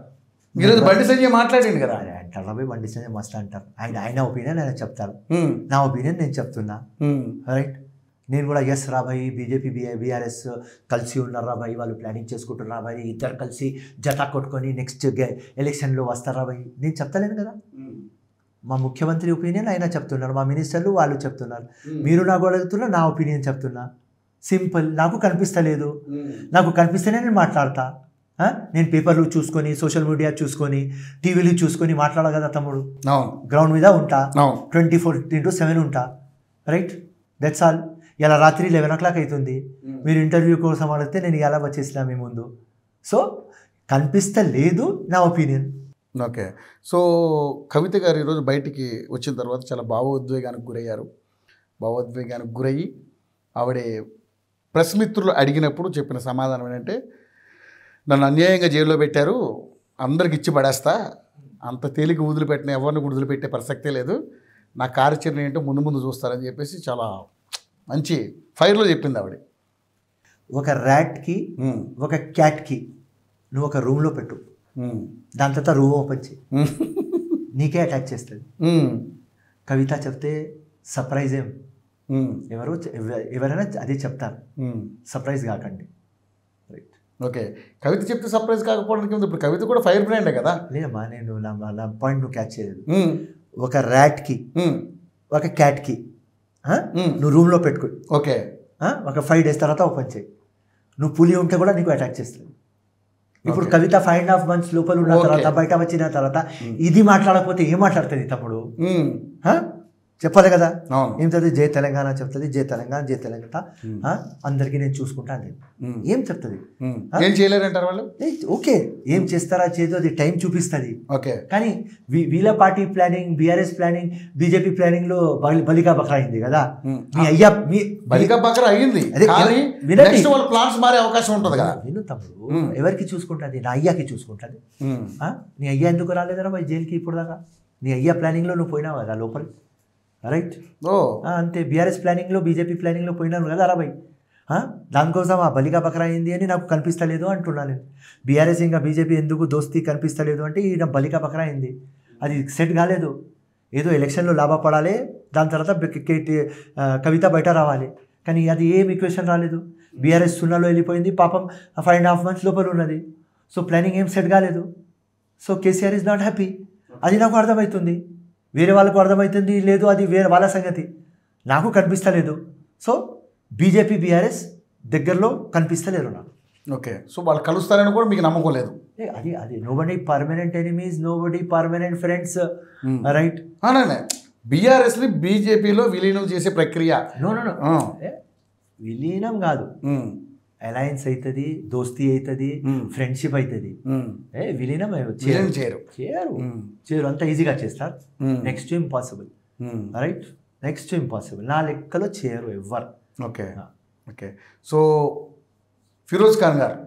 ఈరోజు బండి సంజయ్ మాట్లాడింది కదా, అంటారు బండి సంజయ్ మస్తు అంటారు. ఆయన ఒపీనియన్ ఆయన చెప్తారు, నా ఒపీనియన్ నేను చెప్తున్నా. రైట్, నేను కూడా ఎస్ రాబాయి, బీజేపీ బీఆర్ఎస్ కలిసి ఉన్నారు రాబాయి, వాళ్ళు ప్లానింగ్ చేసుకుంటున్నారు రాబాయి, ఇద్దరు కలిసి జతా కొట్టుకొని నెక్స్ట్ ఎలక్షన్లో వస్తారు రాబాయి, నేను చెప్తలేను కదా. మా ముఖ్యమంత్రి ఒపీనియన్ ఆయన చెప్తున్నారు, మా మినిస్టర్లు వాళ్ళు చెప్తున్నారు, మీరు నాకు అడుగుతున్నా, నా ఒపీనియన్ చెప్తున్నా. సింపుల్, నాకు కనిపిస్తలేదు, నాకు కనిపిస్తేనే నేను మాట్లాడతా. నేను పేపర్లు చూసుకొని, సోషల్ మీడియా చూసుకొని, టీవీలు చూసుకొని మాట్లాడాలి కదా తమ్ముడు. గ్రౌండ్ మీద ఉంటా, 24/7 ఉంటా. Right, that's all. ఇలా రాత్రి 11 o'clock అవుతుంది, మీరు ఇంటర్వ్యూ కోసం అడిగితే నేను ఇలా వచ్చేసినా మీ ముందు. సో కనిపిస్తలేదు, నా ఒపీనియన్. ఓకే, సో కవిత గారు ఈరోజు బయటికి వచ్చిన తర్వాత చాలా భావోద్వేగానికి గురయ్యారు. భావోద్వేగానికి గురయ్యి ఆవిడ ప్రెస్ మిత్రులు అడిగినప్పుడు చెప్పిన సమాధానం ఏంటంటే, నన్ను అన్యాయంగా జైల్లో పెట్టారు, అందరికి ఇచ్చి పడేస్తా, అంత తేలిక వదిలిపెట్టిన ఎవరిని వదిలిపెట్టే ప్రసక్తే లేదు, నా కార్యాచరణ ఏంటో ముందు చూస్తారని చెప్పేసి చాలా మంచి ఫైర్లో చెప్పింది ఆవిడ. ఒక ర్యాట్కి ఒక క్యాట్కి నువ్వు ఒక రూమ్లో పెట్టు, దాని తర్వాత రూమ్ ఓపెన్ చేయి, నీకే అటాక్ చేస్తుంది. కవిత చెప్తే సర్ప్రైజ్ ఎవరైనా అదే చెప్తారు, సర్ప్రైజ్ కాకండి. Right, okay. కవిత చెప్తే సర్ప్రైజ్ కాకపోవడానికి ఇప్పుడు కవిత కూడా ఫైర్ బ్రాండే కదా. లేదమ్మా, నేను నా పాయింట్ నువ్వు క్యాచ్ చేయలేదు. ఒక ర్యాట్కి ఒక క్యాట్కి నువ్వు రూమ్లో పెట్టుకో, ఓకే, ఒక 5 days తర్వాత ఓపెన్ చేయి, నువ్వు పులి ఉంటే కూడా నీకు అటాక్ చేస్తుంది. ఇప్పుడు కవిత 5.5 months లోపల ఉన్న తర్వాత బయట వచ్చిన తర్వాత ఇది మాట్లాడకపోతే ఏం మాట్లాడుతుంది తమ్ముడు? చెప్పాలి కదా. ఏం చెప్తుంది? జై తెలంగాణ చెప్తుంది, జై తెలంగాణ, జై తెలంగాణ, అందరికీ నేను చూసుకుంటా అని ఏం చెప్తుంది? ఏం చేయలేరంటారు వాళ్ళు. ఓకే, ఏం చేస్తారా చేదో అది టైం చూపిస్తుంది. ఓకే, కానీ వీళ్ళ party planning, BRS planning, BJP planning లో బలికా బకరా అయింది కదా. మీ అయ్యా మీ బలికా బకరా అయ్యింది, ప్లాన్స్ మారే అవకాశం ఉంటుంది కదా. విను తమ్ముడు, ఎవరికి చూసుకుంటుంది? నా అయ్యాకి చూసుకుంటుంది. నీ అయ్యా ఎందుకు రాలేదరా మరి జైలుకి ఇప్పుడు దాకా? నీ అయ్యా ప్లానింగ్ లో నువ్వు పోయినావు కదా లోపల. రైట్, అంతే. బీఆర్ఎస్ ప్లానింగ్లో, బీజేపీ ప్లానింగ్లో పోయినాను కదా రా భయ్. దానికోసం ఆ బలిగా బకరా అయింది అని నాకు కనిపిస్తలేదు అంటున్నాను నేను. బీఆర్ఎస్ ఇంకా బీజేపీ ఎందుకు దోస్తీ కనిపిస్తలేదు అంటే ఈయన బలిగా బకరా అయింది, అది సెట్ కాలేదు. ఏదో ఎలక్షన్లో లాభపడాలి, దాని తర్వాత కవిత బయట రావాలి, కానీ అది ఏం ఈక్వేషన్ రాలేదు. బీఆర్ఎస్ 0లో వెళ్ళిపోయింది, పాపం 5.5 months లోపల ఉన్నది. సో ప్లానింగ్ ఏం సెట్ కాలేదు. So KCR is not happy, అది నాకు అర్థమవుతుంది. వేరే వాళ్ళకు అర్థమవుతుంది లేదు, అది వేరే వాళ్ళ సంగతి, నాకు కనిపిస్తలేదు. సో బీజేపీ బీఆర్ఎస్ దగ్గరలో కనిపిస్తలేరు నాకు. ఓకే, సో వాళ్ళు కలుస్తారని కూడా మీకు నమ్మకం లేదు. అది nobody permanent enemies, nobody permanent friends. Right, బీఆర్ఎస్ని బీజేపీలో విలీనం చేసే ప్రక్రియ విలీనం కాదు, అలయన్స్ అవుతుంది, దోస్తీ అవుతుంది, ఫ్రెండ్షిప్ అవుతుంది. విలీనం చేయరు, అంత ఈజీగా చేస్తారు. Next to impossible. Right, next to impossible నా లెక్కలో చేయరు ఎవ్వరు. Okay, okay. So Firoz Khan గారు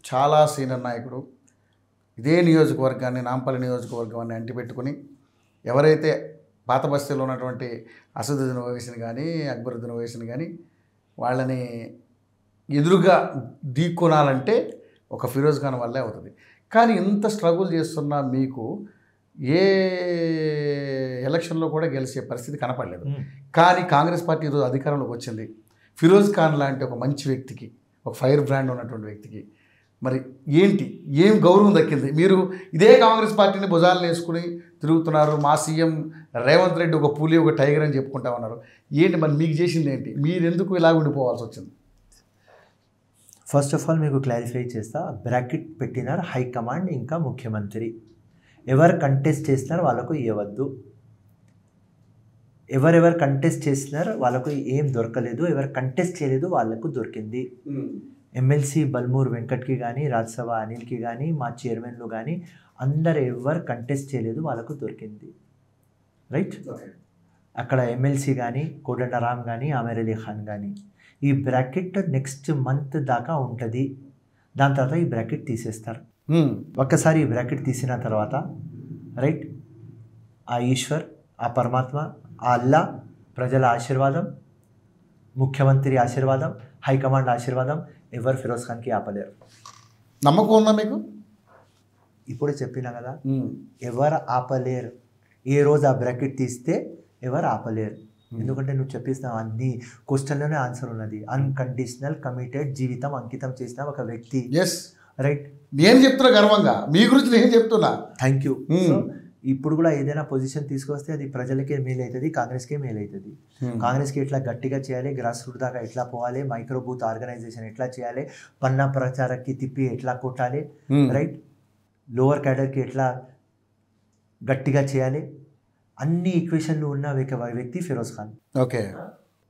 చాలా సీనియర్ నాయకుడు. ఇదే నియోజకవర్గాన్ని, నాంపల్లి నియోజకవర్గాన్ని అంటిపెట్టుకుని ఎవరైతే పాత బస్తీలో ఉన్నటువంటి అసదుద్దీన్ ఓవైసీని కానీ, అక్బరుద్దీన్ ఓవైసీని కానీ వాళ్ళని ఎదురుగా ఢీకొనాలంటే ఒక ఫిరోజ్ ఖాన్ వల్లే అవుతుంది. కానీ ఇంత స్ట్రగుల్ చేస్తున్న మీకు ఏ ఎలక్షన్లో కూడా గెలిచే పరిస్థితి కనపడలేదు. కానీ కాంగ్రెస్ పార్టీ ఈరోజు అధికారంలోకి వచ్చింది. ఫిరోజ్ ఖాన్ లాంటి ఒక మంచి వ్యక్తికి, ఒక ఫైర్ బ్రాండ్ ఉన్నటువంటి వ్యక్తికి మరి ఏం గౌరవం దక్కింది? మీరు ఇదే కాంగ్రెస్ పార్టీని భుజాలను వేసుకుని తిరుగుతున్నారు. మా సీఎం రేవంత్ రెడ్డి ఒక పులి, ఒక టైగర్ అని చెప్పుకుంటా ఉన్నారు. ఏంటి మరి మీకు చేసింది ఏంటి? మీరు ఎందుకు ఇలా ఉండిపోవాల్సి వచ్చింది? ఫస్ట్ ఆఫ్ ఆల్ మీకు క్లారిఫై చేస్తా, బ్రాకెట్ పెట్టినారు హైకమాండ్ ఇంకా ముఖ్యమంత్రి. ఎవరు కంటెస్ట్ చేసినారు వాళ్ళకు ఇవ్వద్దు, ఎవరెవరు కంటెస్ట్ చేసినారు వాళ్ళకు ఏం దొరకలేదు, ఎవరు కంటెస్ట్ చేయలేదు వాళ్ళకు దొరికింది. ఎమ్మెల్సీ బల్మూర్ వెంకట్కి కానీ, రాజ్యసభ అనిల్కి కానీ, మా చైర్మన్లు కానీ అందరు ఎవరు కంటెస్ట్ చేయలేదు వాళ్ళకు దొరికింది. రైట్, అక్కడ ఎమ్మెల్సీ కానీ, కోదండరామ్ కానీ, ఆమెర్ అలీ ఖాన్ కానీ. ఈ బ్రాకెట్ నెక్స్ట్ మంత్ దాకా ఉంటుంది, దాని తర్వాత ఈ బ్రాకెట్ తీసేస్తారు. ఒక్కసారి ఈ బ్రాకెట్ తీసిన తర్వాత రైట్, ఆ ఈశ్వర్, ఆ పరమాత్మ, ఆ అల్లా, ప్రజల ఆశీర్వాదం, ముఖ్యమంత్రి ఆశీర్వాదం, హైకమాండ్ ఆశీర్వాదం ఎవరు ఫిరోజ్ ఖాన్కి ఆపలేరు. నమ్మకం ఉందా మీకు? ఇప్పుడే చెప్పినా కదా, ఎవరు ఆపలేరు. ఏ రోజు ఆ బ్రాకెట్ తీస్తే ఎవరు ఆపలేరు. ఎందుకంటే నువ్వు చెప్పిస్తావు అన్ని క్వశ్చన్లోనే ఆన్సర్ ఉన్నది. అన్కండిషనల్ కమిటెడ్, జీవితం అంకితం చేసిన ఒక వ్యక్తి. రైట్, నేను చెప్తున్నా గర్వంగా, మీ గురించి నేను చెప్తున్నా. Thank you. ఇప్పుడు కూడా ఏదైనా పొజిషన్ తీసుకొస్తే అది ప్రజలకే మేలు అవుతుంది, కాంగ్రెస్కే మేలు అవుతుంది. కాంగ్రెస్కి ఎట్లా గట్టిగా చేయాలి, గ్రాస్ రూట్ దాకా ఎట్లా పోవాలి, మైక్రో బూత్ ఆర్గనైజేషన్ ఎట్లా చేయాలి, పన్నా ప్రచారకి తిప్పి ఎట్లా కొట్టాలి, రైట్, లోవర్ క్యాడర్కి ఎట్లా గట్టిగా చేయాలి, అన్ని ఈక్వేషన్లు ఉన్న వ్యక్తి Firoz Khan. Okay,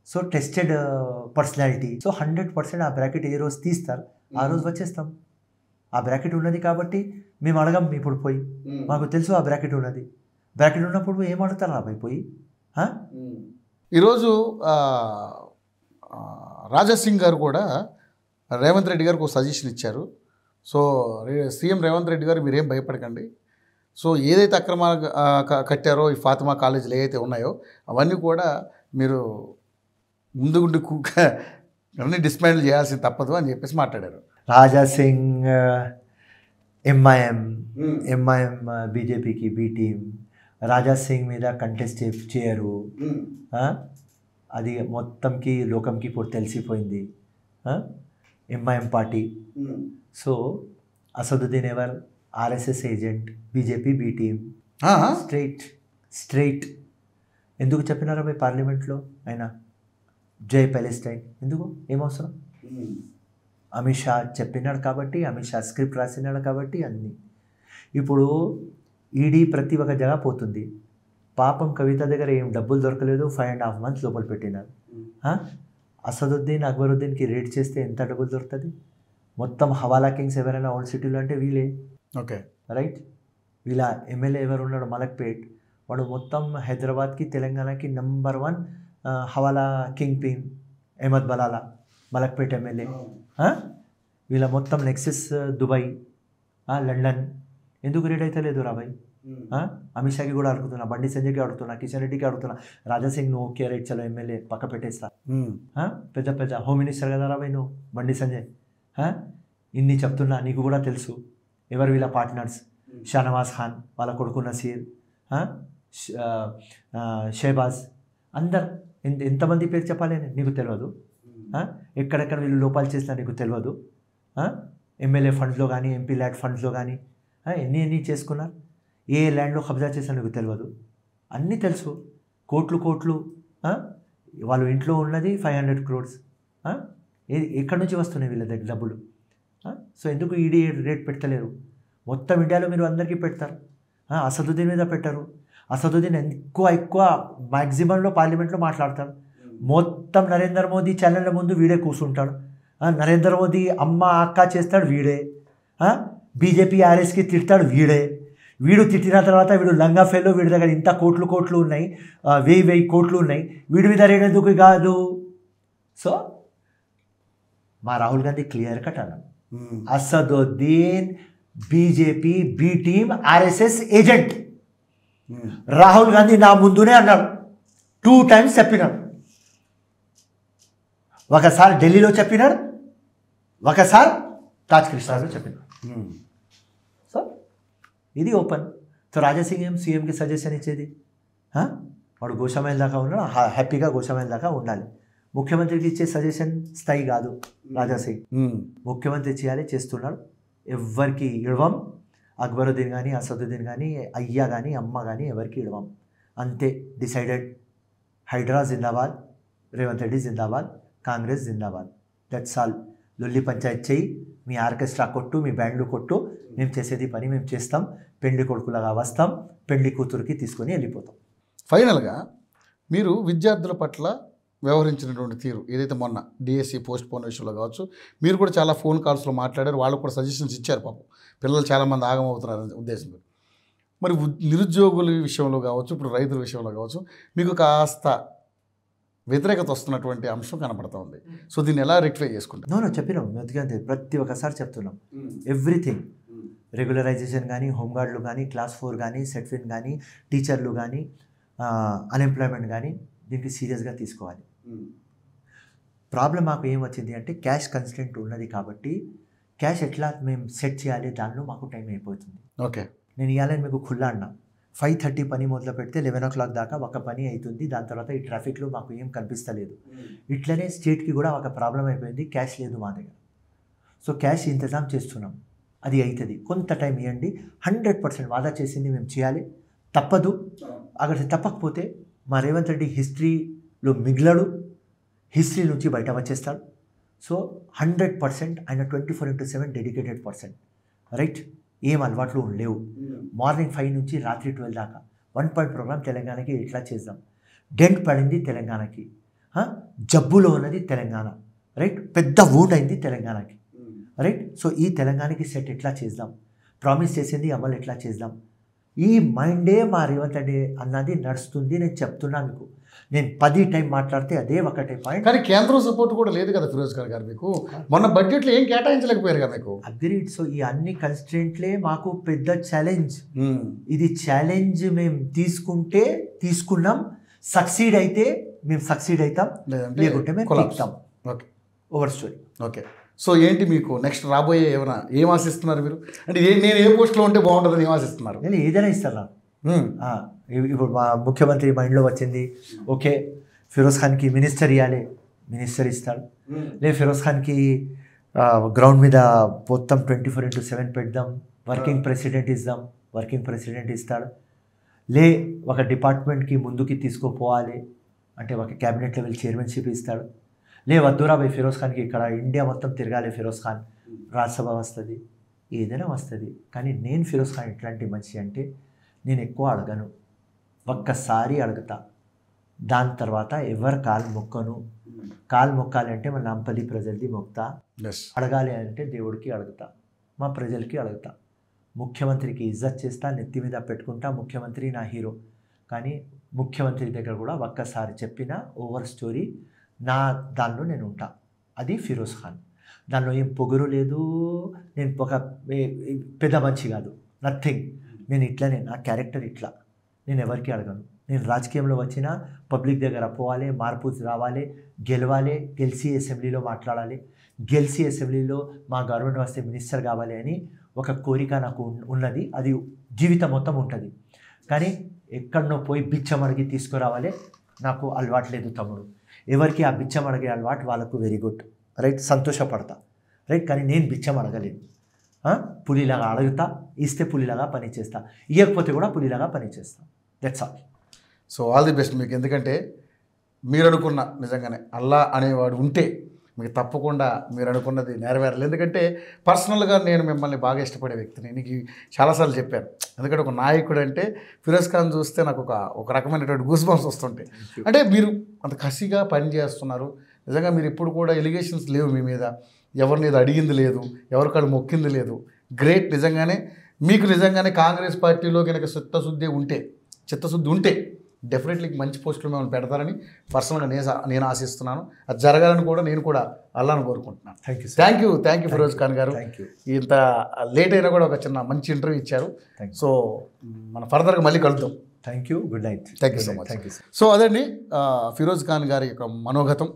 so tested personality. So 100% ఆ బ్రాకెట్ ఏ రోజు తీస్తారు ఆ రోజు వచ్చేస్తాం. ఆ బ్రాకెట్ ఉన్నది కాబట్టి మేము అడగం ఇప్పుడు పోయి, మాకు తెలుసు ఆ బ్రాకెట్ ఉన్నది. బ్రాకెట్ ఉన్నప్పుడు ఏం అడుగుతారు అబ్బాయి పోయి? ఈరోజు రాజాసింగ్ గారు కూడా రేవంత్ రెడ్డి గారికి ఒక సజెషన్ ఇచ్చారు. సో సీఎం రేవంత్ రెడ్డి గారు మీరేం భయపడకండి, సో ఏదైతే అక్రమాలు కట్టారో ఈ ఫాతిమా కాలేజీలు ఏవైతే ఉన్నాయో అవన్నీ కూడా మీరు ముందుగుండి అన్నీ డిస్మాండిల్ చేయాల్సింది తప్పదు అని చెప్పేసి మాట్లాడారు. రాజా సింగ్ ఎంఐఎం బీజేపీకి బి టీం, రాజా సింగ్ మీద కంటెస్ట్ చేయరు. అది మొత్తంకి లోకంకి ఇప్పుడు తెలిసిపోయింది MIM party. So Asaduddin ever RSS agent, BJP B team. Straight ఎందుకు చెప్పినారా పోయి పార్లమెంట్లో ఆయన జై పాలెస్టైన్ ఎందుకు, ఏమవసరం? అమిత్ షా చెప్పినాడు కాబట్టి, అమిత్ షా స్క్రిప్ట్ రాసినాడు కాబట్టి అన్నీ. ఇప్పుడు ఈడీ ప్రతి ఒక్క జగ పోతుంది. పాపం కవిత దగ్గర ఏం డబ్బులు దొరకలేదు, 5.5 months లోపల పెట్టినారు. అసదుద్దీన్ అక్బరుద్దీన్కి రేట్ చేస్తే ఎంత డబ్బులు దొరుకుతుంది? మొత్తం హవాలా కింగ్స్ ఎవరైనా ఓల్డ్ సిటీలో అంటే వీళ్ళే. Okay right. వీళ్ళ ఎమ్మెల్యే ఎవరు ఉన్నాడు మలక్పేట్, వాడు మొత్తం హైదరాబాద్కి తెలంగాణకి number 1 hawala kingpin Ahmed Balala, Malakpet MLA. వీళ్ళ మొత్తం నెక్సెస్ దుబాయ్, లండన్. ఎందుకు రేట్ అయితే లేదు రాబాయ్? అమిత్ షాకి కూడా అడుగుతున్నా, బండి సంజయ్కి అడుగుతున్నా, కిషన్ రెడ్డికి అడుగుతున్నా. రాజాసింగ్ నువ్వు ఓకే రైట్ చలో ఎమ్మెల్యే పక్క పెట్టేస్తా. పెద్ద పెద్ద హోమ్ మినిస్టర్ కదా రాబాయ్ నువ్వు, బండి సంజయ్. ఇన్ని చెప్తున్నా, నీకు కూడా తెలుసు ఎవరు వీళ్ళ పార్ట్నర్స్. షానవాజ్ ఖాన్, వాళ్ళ కొడుకు నసీర్, షేబాజ్, అందరు. ఎంతమంది పేరు చెప్పాలి నీకు తెలియదు? ఎక్కడెక్కడ వీళ్ళు లోపాలు చేసినా నీకు తెలియదు? ఎమ్మెల్యే ఫండ్స్లో కానీ, ఎంపీ ల్యాండ్ ఫండ్స్లో కానీ ఎన్ని చేసుకున్నారు? ఏ ల్యాండ్లో కబ్జా చేసినా నీకు తెలియదు? అన్నీ తెలుసు. కోట్లు వాళ్ళు ఇంట్లో ఉన్నది 500 crores. ఎక్కడి నుంచి వస్తున్నాయి వీళ్ళ దగ్గర డబ్బులు? సో ఎందుకు ఈడీ రేట్ పెట్టలేరు? మొత్తం ఇండియాలో మీరు అందరికీ పెడతారు, అసదుద్దీన్ మీద పెట్టారు. అసదుద్దీన్ ఎక్కువ మ్యాక్సిమంలో పార్లమెంట్లో మాట్లాడతాడు. మొత్తం నరేంద్ర మోదీ ఛానళ్ళ ముందు వీడే కూర్చుంటాడు. నరేంద్ర మోదీ అమ్మ అక్క చేస్తాడు వీడే. బీజేపీ ఆర్ఎస్కి తిడతాడు వీడే. వీడు తిట్టిన తర్వాత వీడు లంగా ఫెల్లో, వీడి దగ్గర ఇంత కోట్లు ఉన్నాయి, 1000 కోట్లు ఉన్నాయి, వీడి మీద రేట్ ఎందుకు కాదు? సో మా రాహుల్ గాంధీ క్లియర్ కట్ అన్నాడు, Asaduddin BJP B team RSS agent. Rahul Gandhi నా ముందునే అన్నాడు, 2 times చెప్పినాడు. ఒకసారి ఢిల్లీలో చెప్పినాడు, ఒకసారి తాజ్ కృష్ణాలో చెప్పినాడు. సో ఇది ఓపెన్. సో రాజాసింగ్ ఏం సీఎంకి సజెషన్ ఇచ్చేది? వాడు గోషామైల్ దాకా ఉన్నాడు, హ్యాపీగా గోషామైల్ దాకా ఉండాలి. ముఖ్యమంత్రికి ఇచ్చే సజెషన్ స్థాయి కాదు రాజాసింగ్. ముఖ్యమంత్రి చేయాలి, చేస్తున్నాడు. ఎవరికి ఇడవం. అక్బరుద్దీన్ కానీ, అసదుద్దీన్ కానీ, అయ్యా కానీ, అమ్మ కానీ ఎవరికి ఇడవం. అంతే, డిసైడెడ్. హైడ్రా జిందాబాద్, రేవంత్ రెడ్డి జిందాబాద్, కాంగ్రెస్ జిందాబాద్. That's all. లొల్లి పంచాయత్ చేయి, మీ ఆర్కెస్ట్రా కొట్టు, మీ బ్యాండ్లు కొట్టు, మేము చేసేది పని మేము చేస్తాం. పెళ్లి కొడుకులాగా వస్తాం, పెళ్లి కూతురికి తీసుకొని వెళ్ళిపోతాం. ఫైనల్గా మీరు విద్యార్థుల పట్ల వ్యవహరించినటువంటి తీరు ఏదైతే మొన్న డిఎస్సి పోస్ట్ పోన్ విషయంలో కావచ్చు, మీరు కూడా చాలా ఫోన్ కాల్స్లో మాట్లాడారు, వాళ్ళు కూడా సజెషన్స్ ఇచ్చారు. పాపం పిల్లలు చాలామంది ఆగమవుతున్నారనే ఉద్దేశంతో. మరి నిరుద్యోగుల విషయంలో కావచ్చు, ఇప్పుడు రైతుల విషయంలో కావచ్చు, మీకు కాస్త వ్యతిరేకత వస్తున్నటువంటి అంశం కనపడుతూ ఉంది. సో దీన్ని ఎలా రెక్టిఫై చేసుకుంటాం? నో చెప్పినాం, ఎందుకంటే ప్రతి ఒక్కసారి చెప్తున్నాం. ఎవ్రీథింగ్, రెగ్యులరైజేషన్ కానీ, హోంగార్డులు కానీ, క్లాస్ 4 కానీ, సెట్విన్ కానీ, టీచర్లు కానీ, అన్ఎంప్లాయ్మెంట్ కానీ, దీనికి సీరియస్గా తీసుకోవాలి. ప్రాబ్లం మాకు ఏం వచ్చింది అంటే క్యాష్ కన్స్టెంట్ ఉన్నది కాబట్టి క్యాష్ ఎట్లా మేము సెట్ చేయాలి, దానిలో మాకు టైం అయిపోతుంది. ఓకే, నేను ఇవ్వాలని మీకు ఖుల్లా అన్నా. 5:30 పని మొదలు పెడితే 11 o'clock దాకా ఒక పని అవుతుంది. దాని తర్వాత ఈ ట్రాఫిక్లో మాకు ఏం కనిపిస్తలేదు. ఇట్లనే స్టేట్కి కూడా ఒక ప్రాబ్లం అయిపోయింది, క్యాష్ లేదు మా దగ్గర. సో క్యాష్ ఇంతజాం చేస్తున్నాం, అది అవుతుంది. కొంత టైం ఇవ్వండి. 100% వాదా చేసింది మేము చేయాలి, తప్పదు. అక్కడ తప్పకపోతే మా రేవంత్ రెడ్డి హిస్టరీలో మిగిలడు, హిస్టరీ నుంచి బయట వచ్చేస్తాడు. సో 100% ఆయన 24/7 డెడికేటెడ్ పర్సన్. రైట్, ఏం అలవాట్లు లేవు. మార్నింగ్ 5 నుంచి రాత్రి 12 దాకా 1 point ప్రోగ్రామ్ తెలంగాణకి ఎట్లా చేద్దాం. డెంట్ పడింది తెలంగాణకి, జబ్బులో ఉన్నది తెలంగాణ. రైట్, పెద్ద వూండ్ అయింది తెలంగాణకి. రైట్, సో ఈ తెలంగాణకి సెట్ ఎట్లా చేద్దాం, ప్రామిస్ చేసింది అమలు ఎట్లా చేద్దాం, ఈ మైండే మా రేవంత్ రెడ్డి అన్నది నడుస్తుంది. నేను చెప్తున్నా మీకు, నేను 10 టైం మాట్లాడితే అదే ఒకటే పాయింట్. కానీ కేంద్రం సపోర్ట్ కూడా లేదు కదా ఫిరోజ్ ఖాన్ గారు మీకు. మొన్న బడ్జెట్లో ఏం కేటాయించలేకపోయారు కదా మీకు. అగ్రీడ్. సో ఈ అన్ని కన్స్టెంట్లే మాకు పెద్ద ఛాలెంజ్. ఇది ఛాలెంజ్ మేము తీసుకున్నాం. సక్సీడ్ అయితే మేము సక్సీడ్ అవుతాం, లేకుంటే మేము తీస్తాం. Okay, over story. Okay. So ఏంటి మీకు నెక్స్ట్ రాబోయే ఏమైనా ఏం ఆశిస్తున్నారు మీరు? అంటే నేను ఏ పోస్ట్లో ఉంటే బాగుంటుందని ఏం ఆశిస్తున్నారు? నేను ఏదైనా ఇస్తాను నాకు. ఇప్పుడు మా ముఖ్యమంత్రి మైండ్లో వచ్చింది, ఓకే ఫిరోజ్ ఖాన్కి మినిస్టర్ ఇవ్వాలి, మినిస్టర్ ఇస్తాడు. లేదు ఫిరోజ్ ఖాన్కి గ్రౌండ్ మీద మొత్తం 24/7 పెడదాం, వర్కింగ్ ప్రెసిడెంట్ ఇద్దాం, వర్కింగ్ ప్రెసిడెంట్ ఇస్తాడు. లే ఒక డిపార్ట్మెంట్కి ముందుకి తీసుకుపోవాలి అంటే ఒక క్యాబినెట్ లెవెల్ చైర్మన్షిప్ ఇస్తాడు. లే వద్దురా భయ్ ఫిరోజ్ ఖాన్కి ఇక్కడ ఇండియా మొత్తం తిరగాలి ఫిరోజ్ ఖాన్, రాజ్యసభ వస్తుంది, ఏదైనా వస్తుంది. కానీ నేను ఫిరోజ్ ఖాన్ ఎట్లాంటి మనిషి అంటే నేను ఎక్కువ అడగను, ఒక్కసారి అడుగుతా, దాని తర్వాత ఎవరు కాలు మొక్కను. కాలు మొక్కాలి అంటే మన నాంపల్లి ప్రజలది మొక్తా, అడగాలి అంటే దేవుడికి అడుగుతా, మా ప్రజలకి అడుగుతా. ముఖ్యమంత్రికి ఇజ్జత్ చేస్తా, నెత్తి మీద పెట్టుకుంటా, ముఖ్యమంత్రి నా హీరో. కానీ ముఖ్యమంత్రి దగ్గర కూడా ఒక్కసారి చెప్పిన ఓవర్ స్టోరీ నా దానిలో నేను ఉంటా. అది ఫిరోజ్ ఖాన్. దానిలో ఏం పొగరు లేదు, నేను ఒక పెద్ద మంచి కాదు, నథింగ్. నేను ఇట్లనే, నా క్యారెక్టర్ ఇట్లా, నేను ఎవరికి అడగను. నేను రాజకీయంలో వచ్చిన పబ్లిక్ దగ్గర పోవాలి, మార్పు రావాలి, గెలవాలి, గెలిచి అసెంబ్లీలో మాట్లాడాలి, గెలిచి అసెంబ్లీలో మా గవర్నమెంట్ వస్తే మినిస్టర్ కావాలి అని ఒక కోరిక నాకు ఉన్నది. అది జీవితం మొత్తం ఉంటుంది. కానీ ఎక్కడనో పోయి బిచ్చం అడిగి తీసుకురావాలి నాకు అలవాటు లేదు తమ్ముడు. ఎవరికి ఆ బిచ్చం అడిగే అలవాటు వాళ్ళకు వెరీ గుడ్, రైట్, సంతోషపడతా, రైట్. కానీ నేను బిచ్చం అడగలేదు. పులిలాగా అడుగుతా, ఇస్తే పులిలాగా పని చేస్తా, ఇవ్వకపోతే కూడా పులిలాగా పని చేస్తా. That's all. So all the best మీకు. ఎందుకంటే మీరు అనుకున్న నిజంగానే అల్లా అనేవాడు ఉంటే మీకు తప్పకుండా మీరు అనుకున్నది నెరవేరాలి. ఎందుకంటే పర్సనల్గా నేను మిమ్మల్ని బాగా ఇష్టపడే వ్యక్తిని, నీకు చాలాసార్లు చెప్పాను. ఎందుకంటే ఒక నాయకుడు అంటే ఫిరోజ్ ఖాన్ చూస్తే నాకు ఒక రకమైనటువంటి గూస్ బంప్స్ వస్తుంటాయి. అంటే మీరు అంత కసిగా పని చేస్తున్నారు. నిజంగా మీరు ఇప్పుడు కూడా ఎలిగేషన్స్ లేవు మీ మీద, ఎవరిని ఏదో అడిగింది లేదు, ఎవరికాడు మొక్కింది లేదు. గ్రేట్. నిజంగానే మీకు నిజంగానే కాంగ్రెస్ పార్టీలో కనుక చిత్తశుద్ధి ఉంటే డెఫినెట్లీ మంచి పోస్టులు మేము పెడతారని పర్సనల్గా నేను ఆశిస్తున్నాను. అది జరగాలని కూడా నేను కూడా అల్లాను కోరుకుంటున్నాను. థ్యాంక్ యూ ఫిరోజ్ ఖాన్ గారు. ఇంత లేట్ అయినా కూడా ఒక చిన్న మంచి ఇంటర్వ్యూ ఇచ్చారు. సో మనం ఫర్దర్గా మళ్ళీ కలుద్దాం. Thank you, good night. Thank you so much. So అదండి ఫిరోజ్ ఖాన్ గారి యొక్క మనోగతం.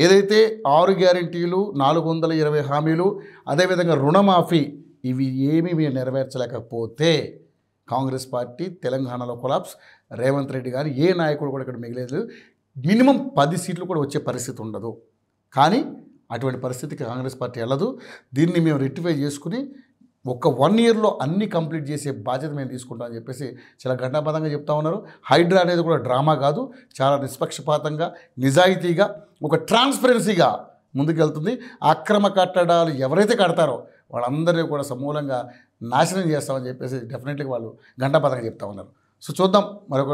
ఏదైతే 6 గ్యారెంటీలు, 420 హామీలు, అదేవిధంగా రుణమాఫీ, ఇవి ఏమీ మీరు నెరవేర్చలేకపోతే కాంగ్రెస్ పార్టీ తెలంగాణలో కొలాప్స్. రేవంత్ రెడ్డి గారు ఏ నాయకుడు కూడా ఇక్కడ మిగిలేదు. మినిమం 10 సీట్లు కూడా వచ్చే పరిస్థితి ఉండదు. కానీ అటువంటి పరిస్థితికి కాంగ్రెస్ పార్టీ వెళ్ళదు. దీన్ని మేము రెక్టిఫై చేసుకుని ఒక 1 ఇయర్లో అన్నీ కంప్లీట్ చేసే బాధ్యత మేము తీసుకుంటామని చెప్పేసి చాలా ఘంటాపథంగా చెప్తా ఉన్నారు. హైడ్రా అనేది కూడా డ్రామా కాదు, చాలా నిష్పక్షపాతంగా, నిజాయితీగా, ఒక ట్రాన్స్పరెన్సీగా ముందుకెళ్తుంది. అక్రమ కట్టడాలు ఎవరైతే కడతారో వాళ్ళందరినీ కూడా సమూలంగా నాశనం చేస్తామని చెప్పేసి డెఫినెట్గా వాళ్ళు ఘంటాపథంగా చెప్తా ఉన్నారు. సో చూద్దాం మరొక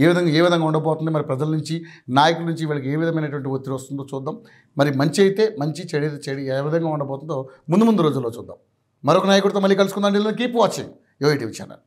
ఏ విధంగా ఉండబోతుంది. మరి ప్రజల నుంచి, నాయకుల నుంచి వీళ్ళకి ఏ విధమైనటువంటి ఒత్తిడి వస్తుందో చూద్దాం. మరి మంచి అయితే మంచి, చెడు అయితే చెడు, ఏ విధంగా ఉండబోతుందో ముందు రోజుల్లో చూద్దాం. మరొక నాయకుడితో మళ్ళీ కలుసుకుందాం. Keep watching YoYo TV channel.